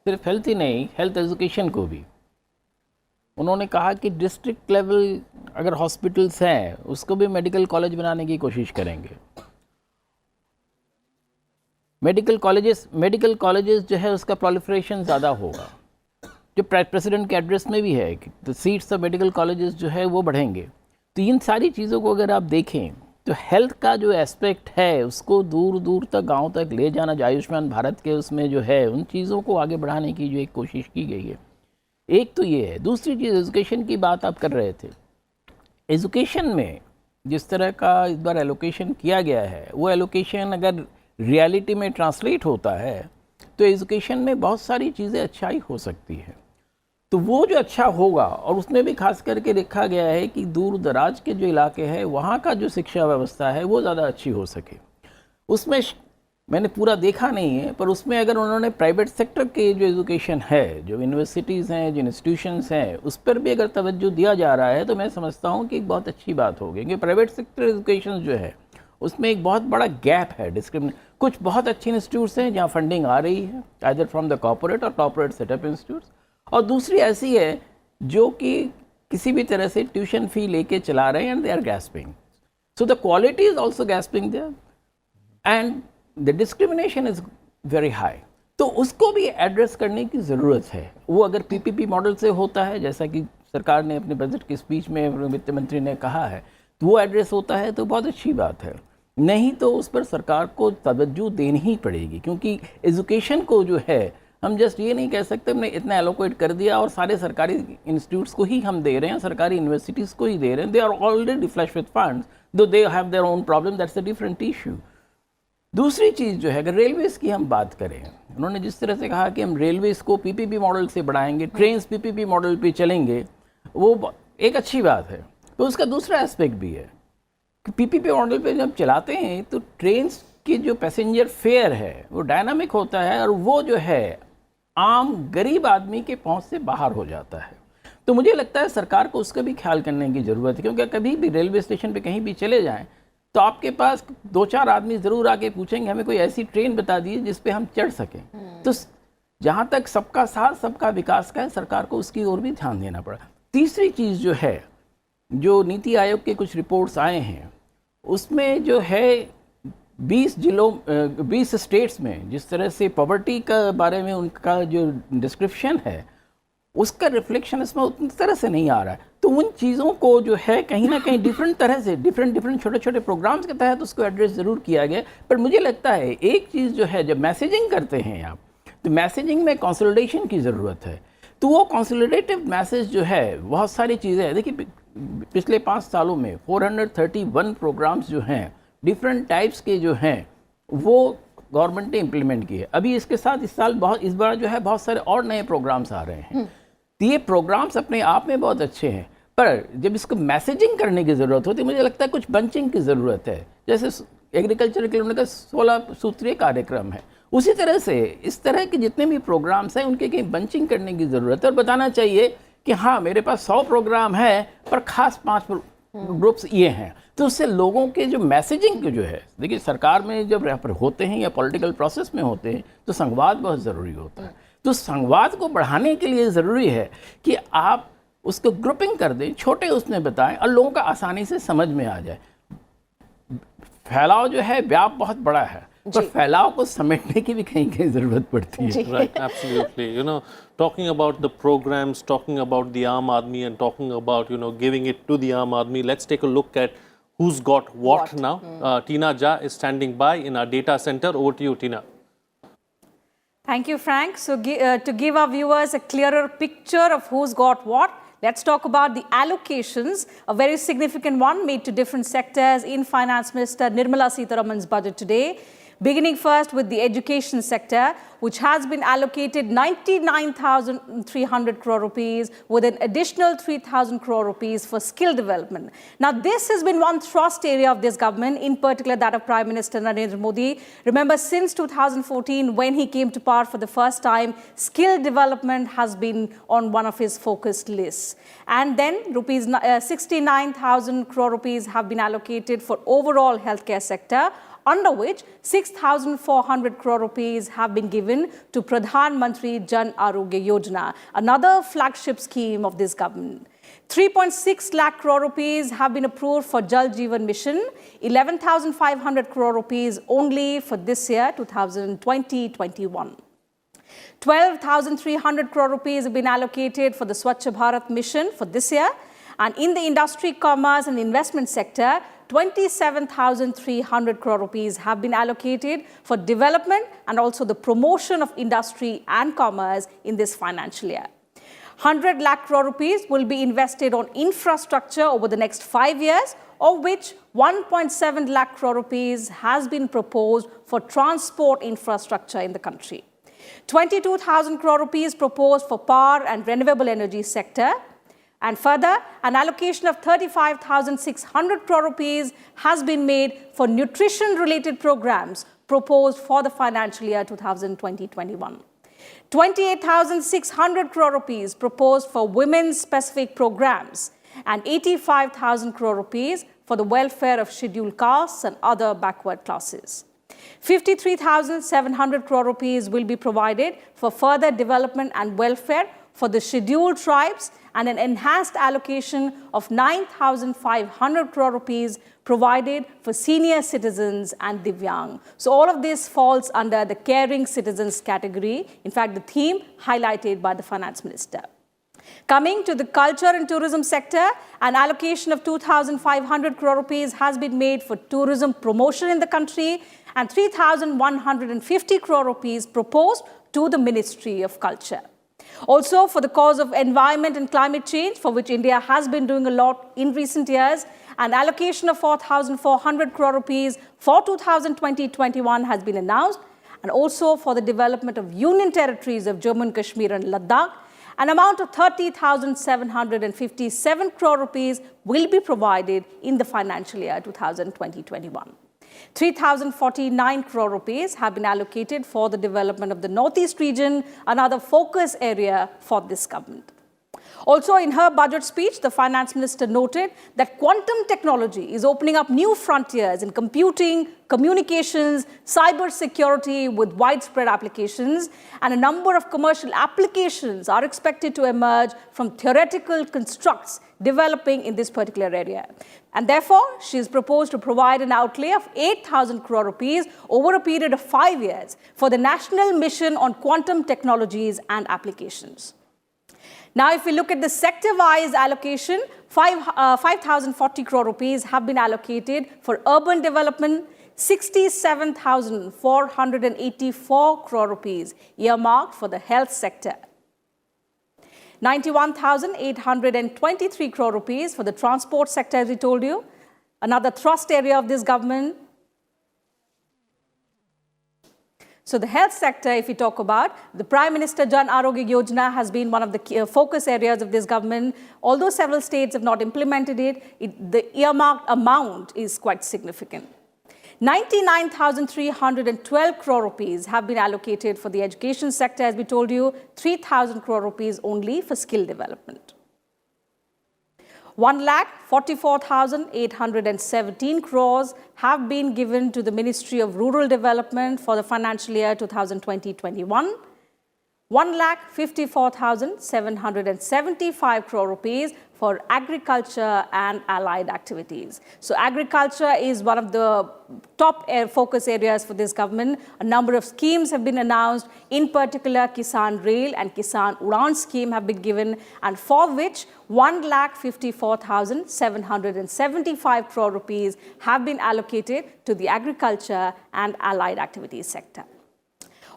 सिर्फ हेल्थ ही नहीं, हेल्थ एजुकेशन को भी उन्होंने कहा कि डिस्ट्रिक्ट लेवल अगर हॉस्पिटल्स हैं उसको भी मेडिकल कॉलेज बनाने की कोशिश करेंगे। मेडिकल कॉलेजेस जो है उसका प्रोलिफरेशन ज़्यादा होगा, जो प्रेसिडेंट के एड्रेस में भी है कि the seats of medical colleges जो है वो बढ़ेंगे। तो इन सारी चीज़ों को अगर आप देखें तो हेल्थ का जो एस्पेक्ट है उसको दूर दूर तक गांव तक ले जाना, जो आयुष्मान भारत के उसमें जो है उन चीज़ों को आगे बढ़ाने की जो एक कोशिश की गई है, एक तो ये है। दूसरी चीज़ एजुकेशन की बात आप कर रहे थे। एजुकेशन में जिस तरह का इस बार एलोकेशन किया गया है वो एलोकेशन अगर रियलिटी में ट्रांसलेट होता है तो एजुकेशन में बहुत सारी चीज़ें अच्छाई हो सकती है। तो वो जो अच्छा होगा, और उसमें भी खास करके देखा गया है कि दूर दराज के जो इलाके हैं वहाँ का जो शिक्षा व्यवस्था है वो ज़्यादा अच्छी हो सके। उसमें मैंने पूरा देखा नहीं है, पर उसमें अगर उन्होंने प्राइवेट सेक्टर के जो एजुकेशन है, जो यूनिवर्सिटीज़ हैं, जो इंस्टीट्यूशंस हैं, उस पर भी अगर तवज्जो दिया जा रहा है तो मैं समझता हूँ कि एक बहुत अच्छी बात होगी। क्योंकि प्राइवेट सेक्टर एजुकेशन जो है उसमें एक बहुत बड़ा गैप है, कुछ बहुत अच्छे इंस्टीट्यूट्स हैं जहाँ फंडिंग आ रही है आइदर फ्रॉम द कॉर्पोरेट और कॉर्पोरेट सेटअप इंस्टीट्यूट्स, और दूसरी ऐसी है जो कि किसी भी तरह से ट्यूशन फी लेके चला रहे हैं and they are gasping. So the quality is also gasping there and the discrimination is very high. तो उसको भी एड्रेस करने की ज़रूरत है। वो अगर पीपीपी मॉडल से होता है, जैसा कि सरकार ने अपने बजट की स्पीच में वित्त मंत्री ने कहा है, तो वो एड्रेस होता है तो बहुत अच्छी बात है। नहीं तो उस पर सरकार को तवज्जो देनी ही पड़ेगी, क्योंकि एजुकेशन को जो है हम जस्ट ये नहीं कह सकते हमने इतना एलोकेट कर दिया और सारे सरकारी इंस्टीट्यूट्स को ही हम दे रहे हैं, सरकारी यूनिवर्सिटीज़ को ही दे रहे हैं। They are already flush with funds, though they have their own problem, that's a different issue. दूसरी चीज़ जो है, अगर रेलवेज़ की हम बात करें, उन्होंने जिस तरह से कहा कि हम रेलवेज़ को पीपीपी मॉडल से बढ़ाएंगे, ट्रेन्स पीपीपी मॉडल पे चलेंगे, वो एक अच्छी बात है। तो उसका दूसरा एस्पेक्ट भी है कि पीपीपी मॉडल पे जब चलाते हैं तो ट्रेन्स की जो पैसेंजर फेयर है वो डायनामिक होता है और वो जो है आम गरीब आदमी के पहुंच से बाहर हो जाता है। तो मुझे लगता है सरकार को उसका भी ख्याल करने की ज़रूरत है, क्योंकि कभी भी रेलवे स्टेशन पे कहीं भी चले जाएं तो आपके पास 2-4 आदमी ज़रूर आके पूछेंगे हमें कोई ऐसी ट्रेन बता दीजिए जिस पे हम चढ़ सकें। तो जहाँ तक सबका साथ सबका विकास का है, सरकार को उसकी ओर भी ध्यान देना पड़ा। तीसरी चीज़ जो है, जो नीति आयोग के कुछ रिपोर्ट्स आए हैं उसमें जो है 20 स्टेट्स में जिस तरह से पॉवर्टी का बारे में उनका जो डिस्क्रिप्शन है उसका रिफ्लेक्शन इसमें उतनी तरह से नहीं आ रहा है। तो उन चीज़ों को जो है कहीं ना कहीं डिफरेंट तरह से डिफरेंट छोटे छोटे प्रोग्राम्स के तहत उसको एड्रेस ज़रूर किया गया। पर मुझे लगता है एक चीज़ जो है, जब मैसेजिंग करते हैं आप, तो मैसेजिंग में कंसोलिडेशन की ज़रूरत है। तो वो कंसोलिडेटिव मैसेज जो है, बहुत सारी चीज़ें हैं। देखिए पिछले 5 सालों में 431 प्रोग्राम्स जो हैं डिफरेंट टाइप्स के जो हैं वो गवर्नमेंट ने इम्प्लीमेंट किए। अभी इसके साथ इस बार जो है बहुत सारे और नए प्रोग्राम्स आ रहे हैं। तो ये प्रोग्राम्स अपने आप में बहुत अच्छे हैं, पर जब इसको मैसेजिंग करने की ज़रूरत होती है, मुझे लगता है कुछ बंचिंग की ज़रूरत है। जैसे एग्रीकल्चर के उनका 16 सूत्रीय कार्यक्रम है, उसी तरह से इस तरह के जितने भी प्रोग्राम्स हैं उनके कहीं बंचिंग करने की ज़रूरत है और बताना चाहिए कि हाँ मेरे पास 100 प्रोग्राम है पर ख़ास 5 ग्रुप्स ये हैं। तो उससे लोगों के जो मैसेजिंग के जो है, देखिए सरकार में जब होते हैं या पॉलिटिकल प्रोसेस में होते हैं तो संवाद बहुत ज़रूरी होता है। तो संवाद को बढ़ाने के लिए ज़रूरी है कि आप उसको ग्रुपिंग कर दें, छोटे उसमें बताएं और लोगों का आसानी से समझ में आ जाए। फैलाव जो है व्याप बहुत बड़ा है, पर फैलाव को समेटने की भी कहीं कहीं ज़रूरत पड़ती है।
Right, absolutely. You know, talking about the programs, talking about the Aam Aadmi and talking about, you know, giving it to the Aam Aadmi, let's take a look at who's got what now. Tina Jha is standing by in our data center. Over to you, Tina.
Thank you, Frank. So to give our viewers a clearer picture of who's got what, let's talk about the allocations, a very significant one made to different sectors in Finance Minister Nirmala Sitharaman's budget today. Beginning first with the education sector, which has been allocated 99,300 crore rupees with an additional 3,000 crore rupees for skill development. Now, this has been one thrust area of this government, in particular that of Prime Minister Narendra Modi. Remember, since 2014, when he came to power for the first time, skill development has been on one of his focused lists. And then 69,000 crore rupees have been allocated for overall healthcare sector. under which 6,400 crore rupees have been given to Pradhan Mantri Jan Arogya Yojana, another flagship scheme of this government. 3.6 lakh crore rupees have been approved for Jal Jeevan Mission, 11,500 crore rupees only for this year, 2020-21. 12,300 crore rupees have been allocated for the Swachh Bharat mission for this year. And in the industry, commerce and investment sector, 27,300 crore rupees have been allocated for development and also the promotion of industry and commerce in this financial year. 100 lakh crore rupees will be invested on infrastructure over the next 5 years, of which 1.7 lakh crore rupees has been proposed for transport infrastructure in the country. 22,000 crore rupees proposed for power and renewable energy sector. And further, an allocation of 35,600 crore rupees has been made for nutrition-related programs proposed for the financial year 2020-21. 28,600 crore rupees proposed for women-specific programs and 85,000 crore rupees for the welfare of scheduled castes and other backward classes. 53,700 crore rupees will be provided for further development and welfare for the scheduled tribes and an enhanced allocation of 9,500 crore rupees provided for senior citizens and Divyang. So all of this falls under the caring citizens category, in fact the theme highlighted by the finance minister. Coming to the culture and tourism sector, an allocation of 2,500 crore rupees has been made for tourism promotion in the country and 3,150 crore rupees proposed to the Ministry of Culture. Also, for the cause of environment and climate change, for which India has been doing a lot in recent years, an allocation of 4,400 crore rupees for 2020-21 has been announced, and also for the development of union territories of Jammu and Kashmir and Ladakh, an amount of 30,757 crore rupees will be provided in the financial year 2020-21. 3,049 crore rupees have been allocated for the development of the Northeast region, another focus area for this government. Also, in her budget speech, the finance minister noted that quantum technology is opening up new frontiers in computing, communications, cyber security with widespread applications, and a number of commercial applications are expected to emerge from theoretical constructs developing in this particular area. And therefore, she has proposed to provide an outlay of 8,000 crore rupees over a period of 5 years for the National Mission on Quantum Technologies and Applications. Now, if we look at the sector-wise allocation, 5,040 crore rupees have been allocated for urban development, 67,484 crore rupees earmarked for the health sector, 91,823 crore rupees for the transport sector, as we told you, another thrust area of this government. So the health sector, if we talk about, the Prime Minister Jan Arogya Yojana has been one of the key focus areas of this government. Although several states have not implemented it, the earmarked amount is quite significant. 99,312 crore rupees have been allocated for the education sector, as we told you, 3,000 crore rupees only for skill development. 1,44,817 crores have been given to the Ministry of Rural Development for the financial year 2020-21. 1,54,775 crore rupees for agriculture and allied activities. So agriculture is one of the top focus areas for this government. A number of schemes have been announced, in particular Kisan Rail and Kisan Udan scheme have been given, and for which 1,54,775 crore rupees have been allocated to the agriculture and allied activities sector.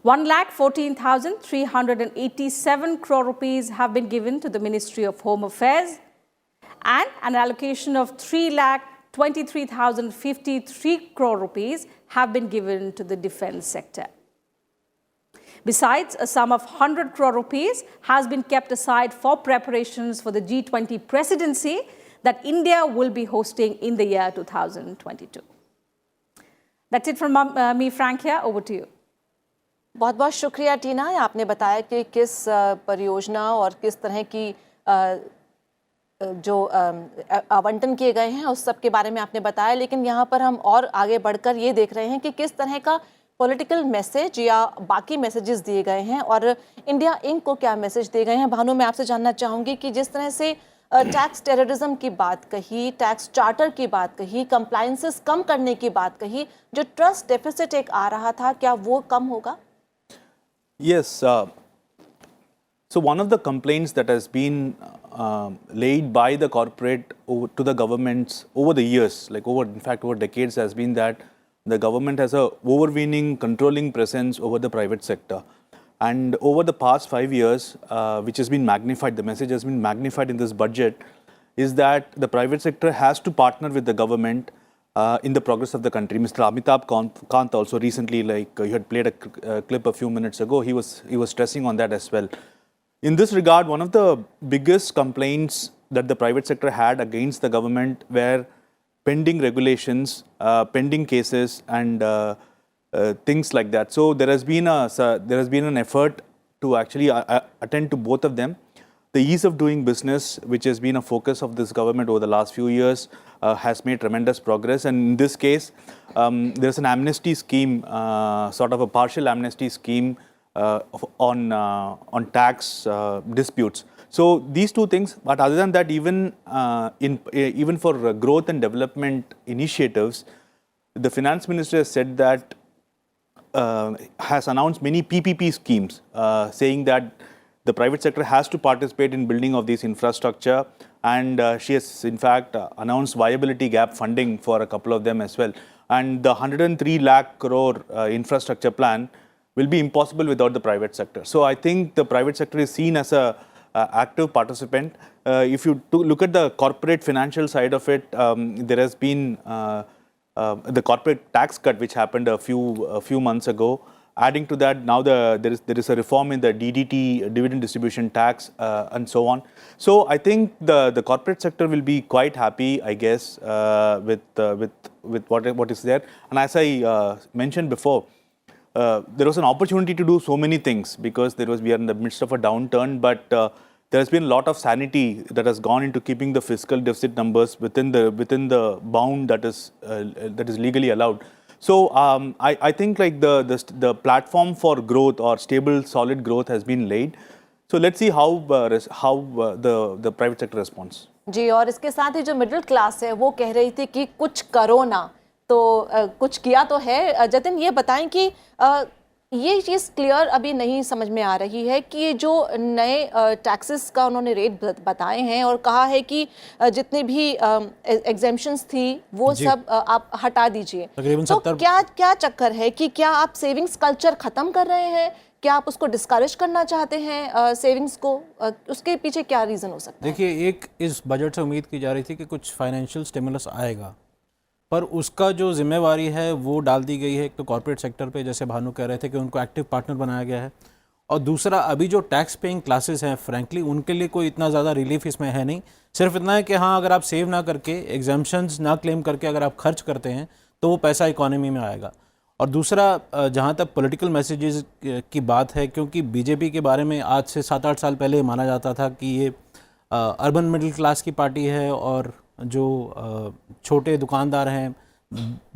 1,14,387 crore rupees have been given to the Ministry of Home Affairs, and an allocation of 3,23,053 crore rupees have been given to the defense sector. Besides, a sum of 100 crore rupees has been kept aside for preparations for the G20 presidency that India will be hosting in the year 2022. That's it from me, Frank here. Over to you.
बहुत बहुत शुक्रिया टीना, आपने बताया कि किस परियोजना और किस तरह की जो आवंटन किए गए हैं उस सब के बारे में आपने बताया, लेकिन यहाँ पर हम और आगे बढ़कर ये देख रहे हैं कि किस तरह का पॉलिटिकल मैसेज या बाकी मैसेजेस दिए गए हैं और इंडिया इंक को क्या मैसेज दिए गए हैं। भानु, मैं आपसे जानना चाहूँगी कि जिस तरह से टैक्स टेररिज्म की बात कही, टैक्स चार्टर की बात कही, कंप्लायंसेस कम करने की बात कही, जो ट्रस्ट डेफिसिट एक आ रहा था, क्या वो कम होगा?
Yes. So one of the complaints that has been laid by the corporate to the governments over the years, in fact over decades, has been that the government has a overweening controlling presence over the private sector. And over the past 5 years, which has been magnified, the message has been magnified in this budget, is that the private sector has to partner with the government in the progress of the country. Mr. Amitabh Kant also recently, you had played a clip a few minutes ago, he was stressing on that as well. In this regard, one of the biggest complaints that the private sector had against the government were pending regulations, pending cases, and things like that. So there has been an effort to actually attend to both of them. The ease of doing business, which has been a focus of this government over the last few years, has made tremendous progress. And in this case, there's an amnesty scheme, sort of a partial amnesty scheme on tax disputes. So these two things. But other than that, even for growth and development initiatives, the finance minister has said that has announced many PPP schemes, saying that the private sector has to participate in building of these infrastructure, and she has in fact announced viability gap funding for a couple of them as well. And the 103 lakh crore infrastructure plan will be impossible without the private sector. So I think the private sector is seen as a active participant. If you look at the corporate financial side of it, there has been the corporate tax cut which happened a few months ago. Adding to that, now there is a reform in the DDT, dividend distribution tax, and so on. So I think the corporate sector will be quite happy, I guess, with what is there. And as I mentioned before, there was an opportunity to do so many things because we are in the midst of a downturn, but there has been a lot of sanity that has gone into keeping the fiscal deficit numbers within the bound that is legally allowed. So I think the platform for growth or stable, solid growth has been laid. So let's see how the private sector responds.
जी, और इसके साथ ही जो middle class है वो कह रही थी कि कुछ करो ना, तो कुछ किया तो है। जतिन, ये बताएं कि ये चीज़ क्लियर अभी नहीं समझ में आ रही है कि ये जो नए टैक्सेस का उन्होंने रेट बताए हैं और कहा है कि जितने भी एग्जेम्पशंस थी वो सब आप हटा दीजिए, तो क्या चक्कर है कि क्या आप सेविंग्स कल्चर ख़त्म कर रहे हैं? क्या आप उसको डिस्करेज करना चाहते हैं सेविंग्स को? उसके पीछे क्या रीज़न हो सकता है?
देखिए, एक इस बजट से उम्मीद की जा रही थी कि कुछ फाइनेंशियल स्टिमुलस आएगा, पर उसका जो जिम्मेवारी है वो डाल दी गई है एक तो कॉर्पोरेट सेक्टर पे, जैसे भानु कह रहे थे कि उनको एक्टिव पार्टनर बनाया गया है, और दूसरा अभी जो टैक्स पेइंग क्लासेस हैं फ्रैंकली उनके लिए कोई इतना ज़्यादा रिलीफ इसमें है नहीं। सिर्फ इतना है कि हाँ, अगर आप सेव ना करके, एग्जाम्पशंस ना क्लेम करके अगर आप खर्च करते हैं तो वो पैसा इकोनॉमी में आएगा। और दूसरा, जहाँ तक पॉलिटिकल मैसेजेस की बात है, क्योंकि बीजेपी के बारे में आज से 7-8 साल पहले माना जाता था कि ये अर्बन मिडिल क्लास की पार्टी है और जो छोटे दुकानदार हैं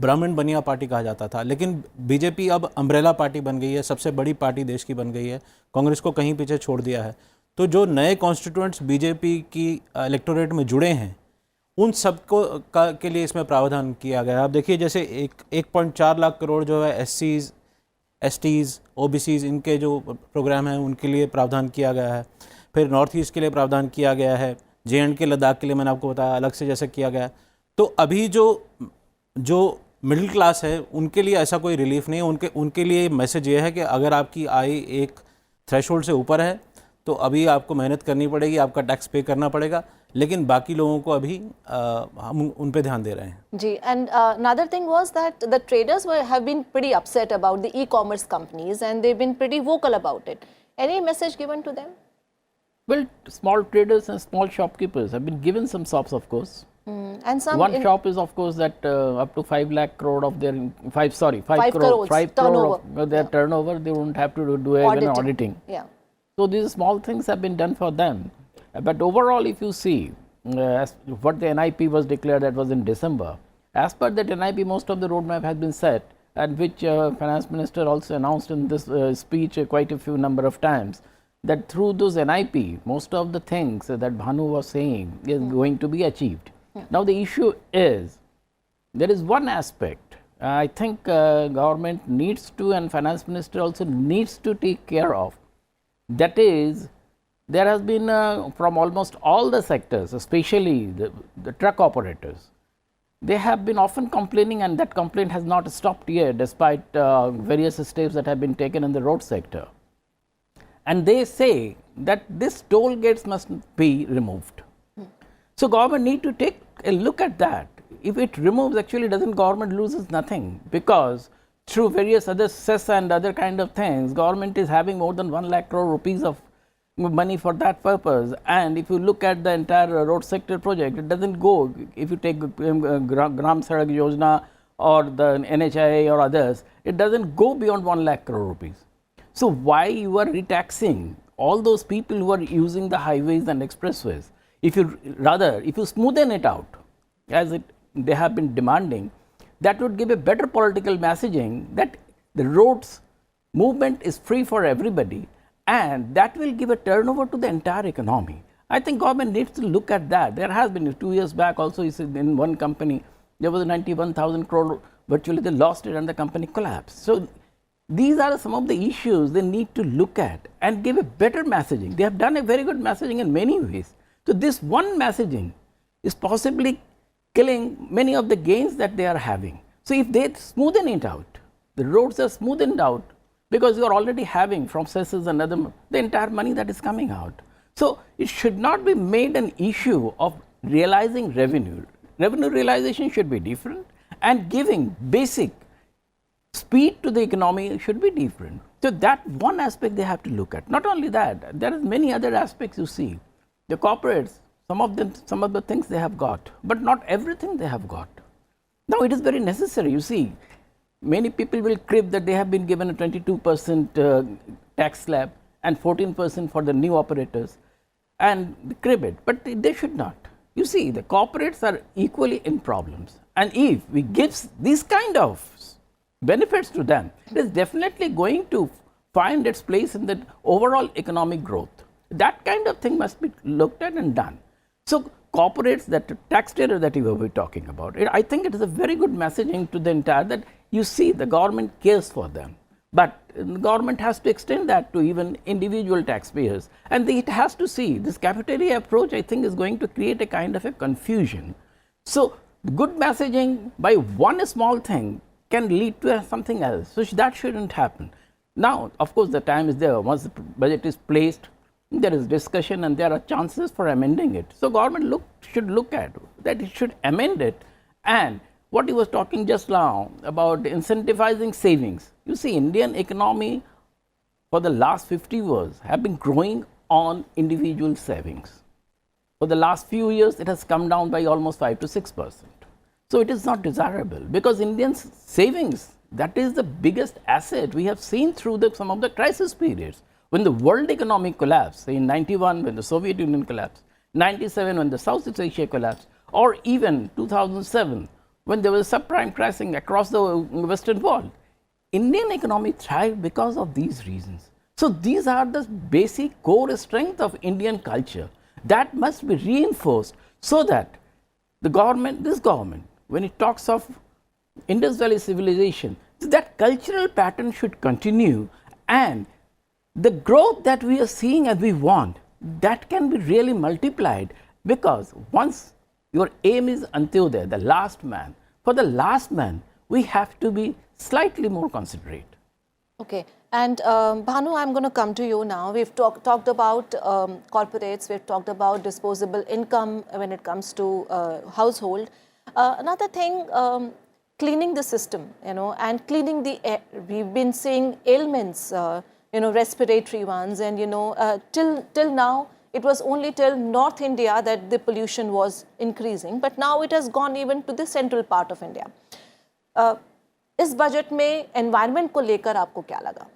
ब्राह्मण बनिया पार्टी कहा जाता था, लेकिन बीजेपी अब अम्ब्रेला पार्टी बन गई है, सबसे बड़ी पार्टी देश की बन गई है, कांग्रेस को कहीं पीछे छोड़ दिया है। तो जो नए कॉन्स्टिट्यूएंट्स बीजेपी की इलेक्टोरेट में जुड़े हैं उन सबको के लिए इसमें प्रावधान किया गया है। आप देखिए, जैसे 1.4 लाख करोड़ जो है SCs, STs, OBCs इनके जो प्रोग्राम हैं उनके लिए प्रावधान किया गया है। फिर नॉर्थ ईस्ट के लिए प्रावधान किया गया है, JNK लद्दाख के लिए मैंने आपको बताया अलग से जैसे किया गया है। तो अभी जो मिडिल क्लास है उनके लिए ऐसा कोई रिलीफ नहीं है। उनके लिए मैसेज ये है कि अगर आपकी आय एक थ्रेशोल्ड से ऊपर है तो अभी आपको मेहनत करनी पड़ेगी, आपका टैक्स पे करना पड़ेगा, लेकिन बाकी लोगों को अभी हम उन पे ध्यान दे रहे हैं।
जी, and another thing was that the traders have been pretty upset about the e-commerce companies and they've been pretty vocal about it. Any message given to them?
Well, small traders and small shopkeepers have been given some sops, of course.
And some
one shop is, of course, that up to 5 lakh crore of their 5 crore of their turnover, they won't have to do even auditing.
Yeah.
So these small things have been done for them. But overall, if you see, as what the NIP was declared, that was in December. As per that NIP, most of the roadmap has been set, and which Finance Minister also announced in this speech quite a few number of times, that through those NIP, most of the things that Bhanu was saying is going to be achieved. Now the issue is, there is one aspect I think government needs to, and Finance Minister also needs to take care of. That is, there has been from almost all the sectors, especially the truck operators, they have been often complaining, and that complaint has not stopped yet despite various steps that have been taken in the road sector. And they say that this toll gates must be removed. So government need to take a look at that. If it removes, actually doesn't government loses nothing, because through various other cess and other kind of things, government is having more than 1 lakh crore rupees of money for that purpose. And if you look at the entire road sector project, it doesn't go, if you take Gram Sadak Yojana or the NHI or others, it doesn't go beyond 1 lakh crore rupees. So why you are retaxing all those people who are using the highways and expressways? If you smoothen it out, as they have been demanding, that would give a better political messaging that the roads movement is free for everybody, and that will give a turnover to the entire economy. I think government needs to look at that. There has been 2 years back also, in one company, there was 91,000 crore, virtually they lost it and the company collapsed. So these are some of the issues they need to look at and give a better messaging. They have done a very good messaging in many ways. So this one messaging is possibly killing many of the gains that they are having. So if they smoothen it out, the roads are smoothened out, because you are already having from cesses and other, the entire money that is coming out. So it should not be made an issue of realizing revenue. Revenue realization should be different, and giving basic speed to the economy should be different. So that one aspect they have to look at. Not only that, there are many other aspects you see. The corporates, some of the things they have got, but not everything they have got. Now it is very necessary. You see, many people will crib that they have been given a 22% tax slab and 14% for the new operators, and crib it, but they should not. You see, the corporates are equally in problems, and if we give these kind of benefits to them, it is definitely going to find its place in the overall economic growth. That kind of thing must be looked at and done. So corporates, that tax terror that you were talking about, I think it is a very good messaging to the entire, that you see the government cares for them. But the government has to extend that to even individual taxpayers. And it has to see this cafeteria approach, I think, is going to create a kind of a confusion. So good messaging by one small thing can lead to something else. So that shouldn't happen. Now, of course, the time is there. Once the budget is placed, there is discussion and there are chances for amending it. So government should look at that, it should amend it. And what he was talking just now about incentivizing savings. You see, Indian economy for the last 50 years have been growing on individual savings. For the last few years, it has come down by almost 5 to 6%. So it is not desirable, because Indians' savings, that is the biggest asset we have seen through some of the crisis periods. When the world economy collapsed, say in 91 when the Soviet Union collapsed, 97 when the Southeast Asia collapsed, or even 2007 when there was a subprime crashing across the Western world, Indian economy thrived because of these reasons. So these are the basic core strength of Indian culture that must be reinforced, so that the government, this government, when it talks of Indus Valley civilization, that cultural pattern should continue, and the growth that we are seeing and we want, that can be really multiplied, because once your aim is Antyodaya, the last man, for the last man, we have to be slightly more considerate. Okay. And Bhanu, I'm going to come to you now. We've talked about corporates, we've talked about disposable income when it comes to household. Another thing, cleaning the system, and cleaning the air. We've been seeing ailments, respiratory ones, and till now it was only till North India that the pollution was increasing, but now it has gone even to the central part of India. इस budget में environment को लेकर आपको क्या लगा?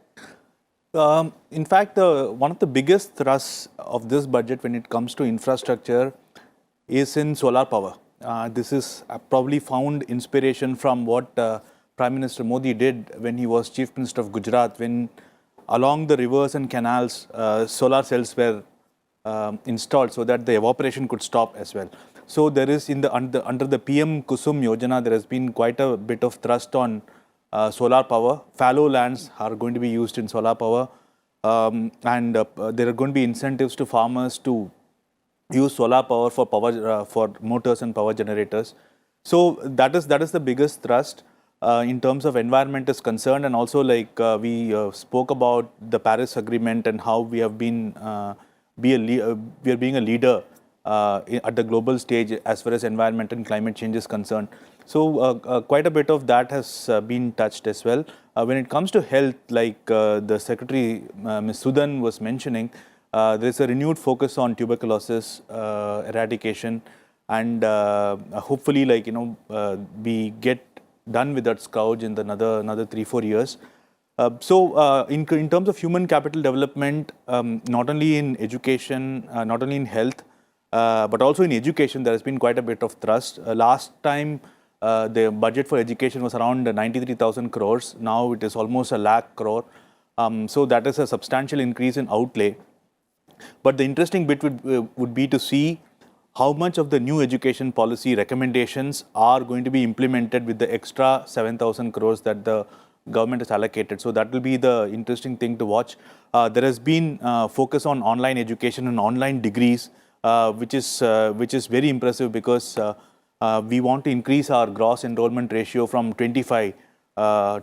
In fact, one of the biggest thrusts of this budget when it comes to infrastructure is in solar power. This is probably found inspiration from what Prime Minister Modi did when he was Chief Minister of Gujarat, when along the rivers and canals, solar cells were installed so that the evaporation could stop as well. So there is under the PM Kusum Yojana, there has been quite a bit of thrust on solar power. Fallow lands are going to be used in solar power, and there are going to be incentives to farmers to use solar power for motors and power generators. So that is the biggest thrust in terms of environment is concerned, and also like we spoke about the Paris Agreement and how we have been we are being a leader at the global stage as far as environment and climate change is concerned. So quite a bit of that has been touched as well. When it comes to health, like the Secretary Ms. Sudan was mentioning, there is a renewed focus on tuberculosis eradication, and hopefully, like we get done with that scourge in another 3-4 years. So in terms of human capital development, not only in education, not only in health, but also in education, there has been quite a bit of thrust. Last time, the budget for education was around 93,000 crores. Now it is almost 1 lakh crore. So that is a substantial increase in outlay. But the interesting bit would be to see how much of the new education policy recommendations are going to be implemented with the extra 7,000 crores that the government has allocated. So that will be the interesting thing to watch. There has been focus on online education and online degrees, which is very impressive, because we want to increase our gross enrollment ratio from 25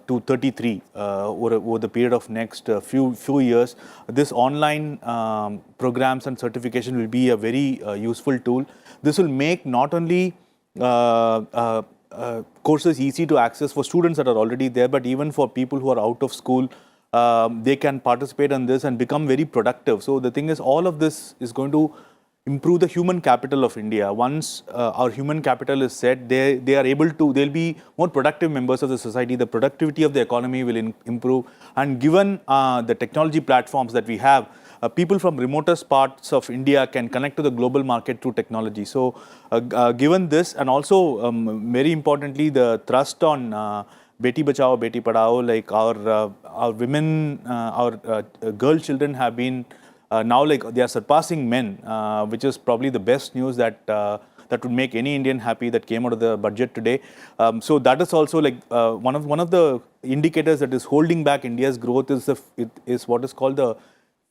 to 33 over the period of next few years. This online programs and certification will be a very useful tool. This will make not only courses easy to access for students that are already there, but even for people who are out of school, they can participate in this and become very productive. So the thing is, all of this is going to improve the human capital of India. Once our human capital is set, they'll be more productive members of the society. The productivity of the economy will improve. And given the technology platforms that we have, people from remotest parts of India can connect to the global market through technology. So given this, and also very importantly, the thrust on Beti Bachao, Beti Padhao, like our women, our girl children have been now, like, they are surpassing men, which is probably the best news that would make any Indian happy, that came out of the budget today. So that is also like one of the indicators that is holding back India's growth is what is called the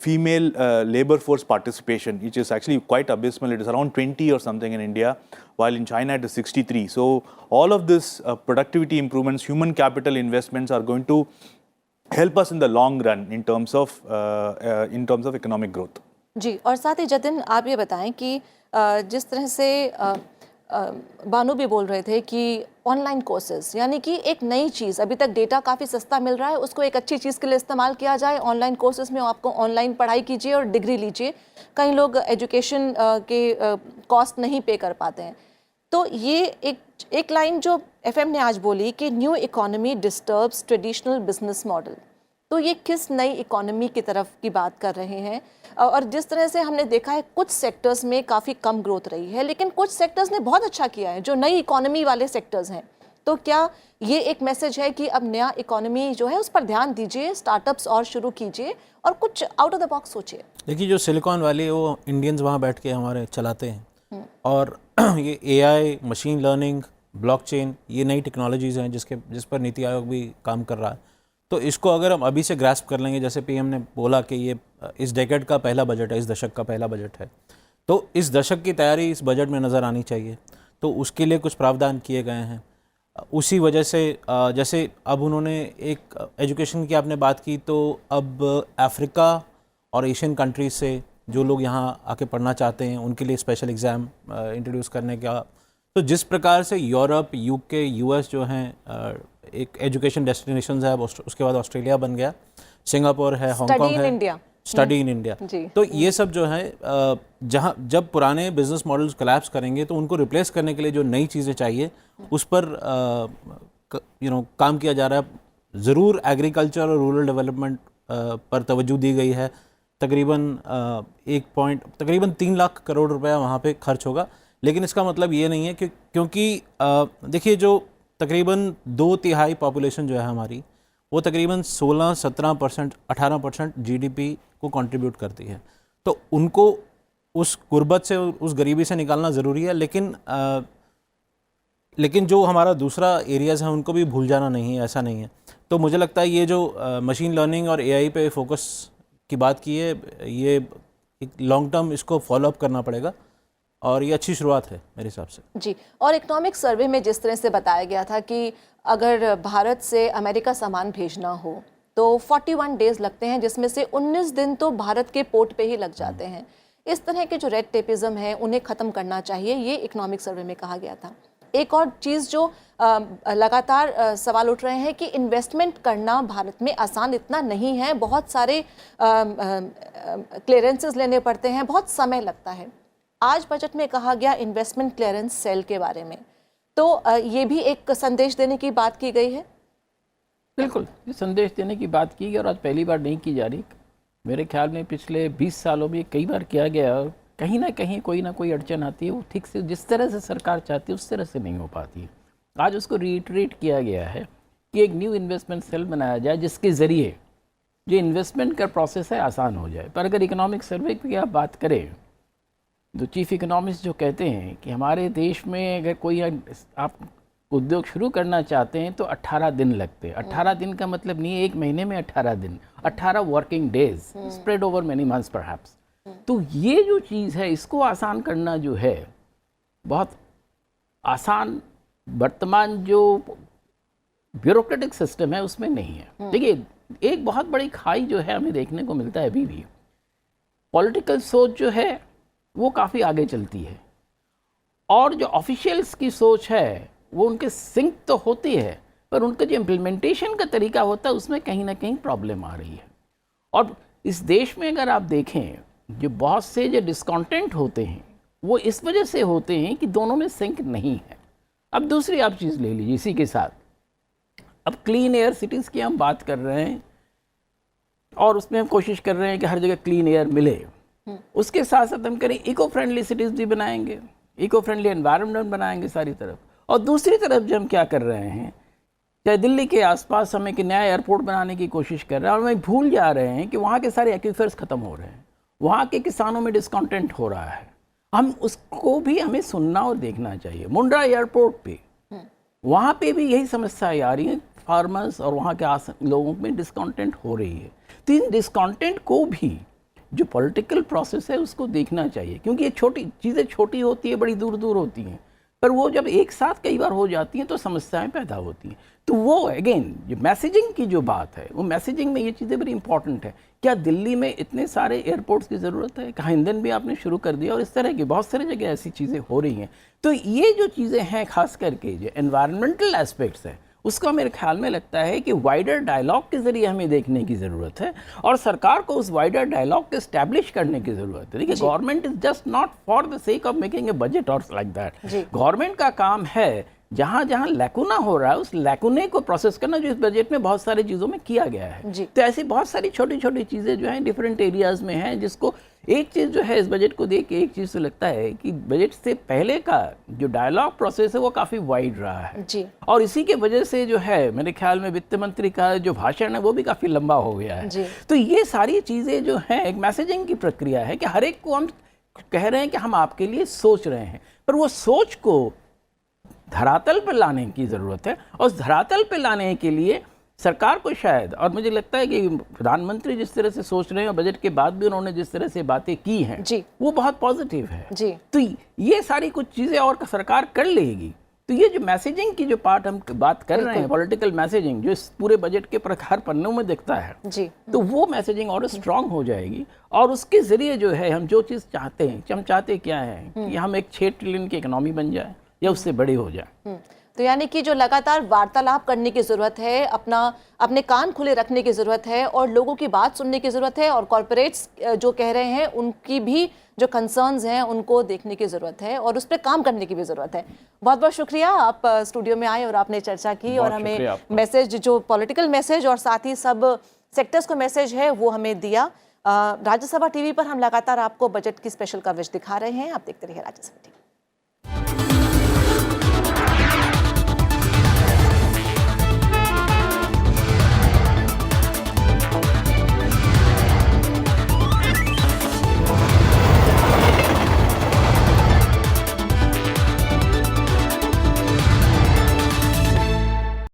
female labor force participation, which is actually quite abysmal. It is around 20 or something in India, while in China it is 63. So all of this productivity improvements, human capital investments are going to help us in the long run in terms of economic growth.
जी, और साथ ही जतिन, आप ये बताएं कि जिस तरह से बानू भी बोल रहे थे कि ऑनलाइन कोर्सेज, यानी कि एक नई चीज़, अभी तक डेटा काफ़ी सस्ता मिल रहा है, उसको एक अच्छी चीज़ के लिए इस्तेमाल किया जाए। ऑनलाइन कोर्सेज में आपको ऑनलाइन पढ़ाई कीजिए और डिग्री लीजिए। कई लोग एजुकेशन के कॉस्ट नहीं पे कर पाते हैं। तो ये एक लाइन जो एफएम ने आज बोली कि new economy disturbs traditional business model, तो ये किस नई इकोनॉमी की तरफ की बात कर रहे हैं? और जिस तरह से हमने देखा है, कुछ सेक्टर्स में काफ़ी कम ग्रोथ रही है, लेकिन कुछ सेक्टर्स ने बहुत अच्छा किया है, जो नई इकोनॉमी वाले सेक्टर्स हैं। तो क्या ये एक मैसेज है कि अब नया इकोनॉमी जो है उस पर ध्यान दीजिए, स्टार्टअप्स और शुरू कीजिए और कुछ आउट ऑफ द बॉक्स सोचिए? देखिए,
जो सिलिकॉन वैली, वो इंडियंस वहाँ बैठ के हमारे चलाते हैं, और ये एआई, मशीन लर्निंग, ब्लॉकचेन, ये नई टेक्नोलॉजीज़ हैं जिस पर नीति आयोग भी काम कर रहा है। तो इसको अगर हम अभी से ग्रास्प कर लेंगे, जैसे पीएम ने बोला कि ये इस डेकेड का पहला बजट है, इस दशक का पहला बजट है, तो इस दशक की तैयारी इस बजट में नज़र आनी चाहिए। तो उसके लिए कुछ प्रावधान किए गए हैं। उसी वजह से जैसे अब उन्होंने एक एजुकेशन की आपने बात की, तो अब अफ्रीका और एशियन कंट्रीज से जो लोग यहाँ आके पढ़ना चाहते हैं, उनके लिए स्पेशल एग्ज़ाम इंट्रोड्यूस करने का। तो जिस प्रकार से यूरोप, यूके, यूएस जो हैं एक एजुकेशन डेस्टिनेशंस है, उसके बाद ऑस्ट्रेलिया बन गया, सिंगापुर है, हांगकांग है, स्टडी इन इंडिया। तो ये सब जो है, जब पुराने बिजनेस मॉडल्स कोलैप्स करेंगे, तो उनको रिप्लेस करने के लिए जो नई चीज़ें चाहिए, उस पर काम किया जा रहा है। ज़रूर एग्रीकल्चर और रूरल डेवलपमेंट पर तवज्जो दी गई है। तकरीबन 3 लाख करोड़ रुपया वहाँ पे खर्च होगा, लेकिन इसका मतलब ये नहीं है कि क्योंकि देखिए जो तकरीबन 2/3 पॉपुलेशन जो है हमारी, वो तकरीबन 16-17%, 18% जीडीपी को कंट्रीब्यूट करती है। तो उनको उस गुर्बत से, उस गरीबी से निकालना ज़रूरी है, लेकिन जो हमारा दूसरा एरियाज़ हैं उनको भी भूल जाना नहीं है, ऐसा नहीं है। तो मुझे लगता है ये जो मशीन लर्निंग और एआई पे फोकस की बात की है, ये एक लॉन्ग टर्म इसको फॉलो अप करना पड़ेगा और ये अच्छी शुरुआत है मेरे हिसाब से।
जी, और इकोनॉमिक सर्वे में जिस तरह से बताया गया था कि अगर भारत से अमेरिका सामान भेजना हो तो 41 डेज लगते हैं, जिसमें से 19 दिन तो भारत के पोर्ट पे ही लग जाते हैं। इस तरह के जो रेड टेपिज्म है उन्हें ख़त्म करना चाहिए, ये इकोनॉमिक सर्वे में कहा गया था। एक और चीज़ जो लगातार सवाल उठ रहे हैं कि इन्वेस्टमेंट करना भारत में आसान इतना नहीं है, बहुत सारे क्लियरेंसेस लेने पड़ते हैं, बहुत समय लगता है। आज बजट में कहा गया इन्वेस्टमेंट क्लियरेंस सेल के बारे में, तो ये भी एक संदेश देने की बात की गई है।
बिल्कुल, ये संदेश देने की बात की गई और आज पहली बार नहीं की जा रही। मेरे ख्याल में पिछले 20 सालों में कई बार किया गया, कहीं ना कहीं कोई ना कोई अड़चन आती है, वो ठीक से जिस तरह से सरकार चाहती है उस तरह से नहीं हो पाती है। आज उसको रीइटरेट किया गया है कि एक न्यू इन्वेस्टमेंट सेल बनाया जाए जिसके ज़रिए जो इन्वेस्टमेंट का प्रोसेस है आसान हो जाए। पर अगर इकोनॉमिक सर्वे की आप बात करें तो चीफ इकोनॉमिस्ट जो कहते हैं कि हमारे देश में अगर कोई आप उद्योग शुरू करना चाहते हैं तो 18 दिन लगते हैं। 18 दिन का मतलब नहीं है एक महीने में 18 दिन, 18 working days spread over many months perhaps. तो ये जो चीज़ है इसको आसान करना जो है बहुत आसान वर्तमान जो ब्यूरोक्रेटिक सिस्टम है उसमें नहीं है। देखिए एक बहुत बड़ी खाई जो है हमें देखने को मिलता है अभी भी, पॉलिटिकल सोच जो है वो काफ़ी आगे चलती है और जो ऑफिशियल्स की सोच है वो उनके सिंक तो होती है, पर उनका जो इम्प्लीमेंटेशन का तरीका होता है उसमें कहीं ना कहीं प्रॉब्लम आ रही है। और इस देश में अगर आप देखें जो बहुत से जो डिस्कॉन्टेंट होते हैं वो इस वजह से होते हैं कि दोनों में सिंक नहीं है। अब दूसरी आप चीज़ ले लीजिए इसी के साथ, अब क्लीन एयर सिटीज़ की हम बात कर रहे हैं और उसमें हम कोशिश कर रहे हैं कि हर जगह क्लीन एयर मिले। उसके साथ साथ हम करें इको फ्रेंडली सिटीज़ भी बनाएंगे, इको फ्रेंडली एनवायरनमेंट बनाएंगे सारी तरफ। और दूसरी तरफ जो हम क्या कर रहे हैं, चाहे दिल्ली के आसपास हम एक नया एयरपोर्ट बनाने की कोशिश कर रहे हैं और वहीं भूल जा रहे हैं कि वहाँ के सारे एक्वीफर्स ख़त्म हो रहे हैं, वहाँ के किसानों में डिस्कॉन्टेंट हो रहा है। हम उसको भी हमें सुनना और देखना चाहिए। मुंड्रा एयरपोर्ट पे वहाँ पे भी यही समस्याएं आ रही हैं, फार्मर्स और वहाँ के लोगों में डिस्कॉन्टेंट हो रही है। तो इन डिस्कॉन्टेंट को भी जो पॉलिटिकल प्रोसेस है उसको देखना चाहिए, क्योंकि ये छोटी चीज़ें छोटी होती है, बड़ी दूर दूर होती हैं, पर वो जब एक साथ कई बार हो जाती हैं तो समस्याएं पैदा होती हैं। तो वो अगेन जो मैसेजिंग की जो बात है, वो मैसेजिंग में ये चीज़ें बड़ी इंपॉर्टेंट है। क्या दिल्ली में इतने सारे एयरपोर्ट्स की ज़रूरत है? कहाँ ईंधन भी आपने शुरू कर दिया और इस तरह की बहुत सारी जगह ऐसी चीज़ें हो रही हैं। तो ये जो चीज़ें हैं खास करके जो एनवायरमेंटल एस्पेक्ट्स हैं उसका मेरे ख्याल में लगता है कि वाइडर डायलॉग के ज़रिए हमें देखने की ज़रूरत है और सरकार को उस वाइडर डायलॉग को एस्टैब्लिश करने की ज़रूरत है। देखिए government is just not for the sake of making a budget और लाइक दैट। गवर्नमेंट का काम है जहाँ जहाँ लैकुना हो रहा है उस लैकुने को प्रोसेस करना, जो इस बजट में बहुत सारी चीज़ों में किया गया है। तो ऐसी बहुत सारी छोटी छोटी चीज़ें जो हैं डिफरेंट एरियाज़ में हैं, जिसको एक चीज़ जो है इस बजट को देख के एक चीज़ तो लगता है कि बजट से पहले का जो डायलॉग प्रोसेस है वो काफ़ी वाइड रहा है जी। और इसी के वजह से जो है मेरे ख्याल में वित्त मंत्री का जो भाषण है वो भी काफ़ी लंबा हो गया है जी। तो ये सारी चीज़ें जो हैं एक मैसेजिंग की प्रक्रिया है कि हर एक को हम कह रहे हैं कि हम आपके लिए सोच रहे हैं, पर वो सोच को धरातल पर लाने की ज़रूरत है। और उस धरातल पर लाने के लिए सरकार को शायद, और मुझे लगता है कि प्रधानमंत्री जिस तरह से सोच रहे हैं और बजट के बाद भी उन्होंने जिस तरह से बातें की हैं जी, वो बहुत पॉजिटिव है जी। तो ये सारी कुछ चीज़ें और सरकार कर लेगी। तो ये जो मैसेजिंग की जो पार्ट हम बात कर रहे हैं, पॉलिटिकल मैसेजिंग, जो इस पूरे बजट के हर पन्नों में दिखता है जी, तो वो मैसेजिंग और स्ट्रांग हो जाएगी और उसके ज़रिए जो है हम जो चीज़ चाहते हैं, हम चाहते क्या है कि हम एक 6 ट्रिलियन की इकोनॉमी बन जाए या उससे बड़ी हो जाए।
तो यानी कि जो लगातार वार्तालाप करने की ज़रूरत है, अपने कान खुले रखने की ज़रूरत है और लोगों की बात सुनने की ज़रूरत है, और कॉरपोरेट्स जो कह रहे हैं उनकी भी जो कंसर्न्स हैं उनको देखने की ज़रूरत है और उस पर काम करने की भी ज़रूरत है। बहुत बहुत शुक्रिया, आप स्टूडियो में आए और आपने चर्चा की और हमें मैसेज, जो पॉलिटिकल मैसेज और साथ ही सब सेक्टर्स को मैसेज है वो हमें दिया। राज्यसभा टीवी पर हम लगातार आपको बजट की स्पेशल कवरेज दिखा रहे हैं, आप देखते रहिए राज्यसभा टीवी।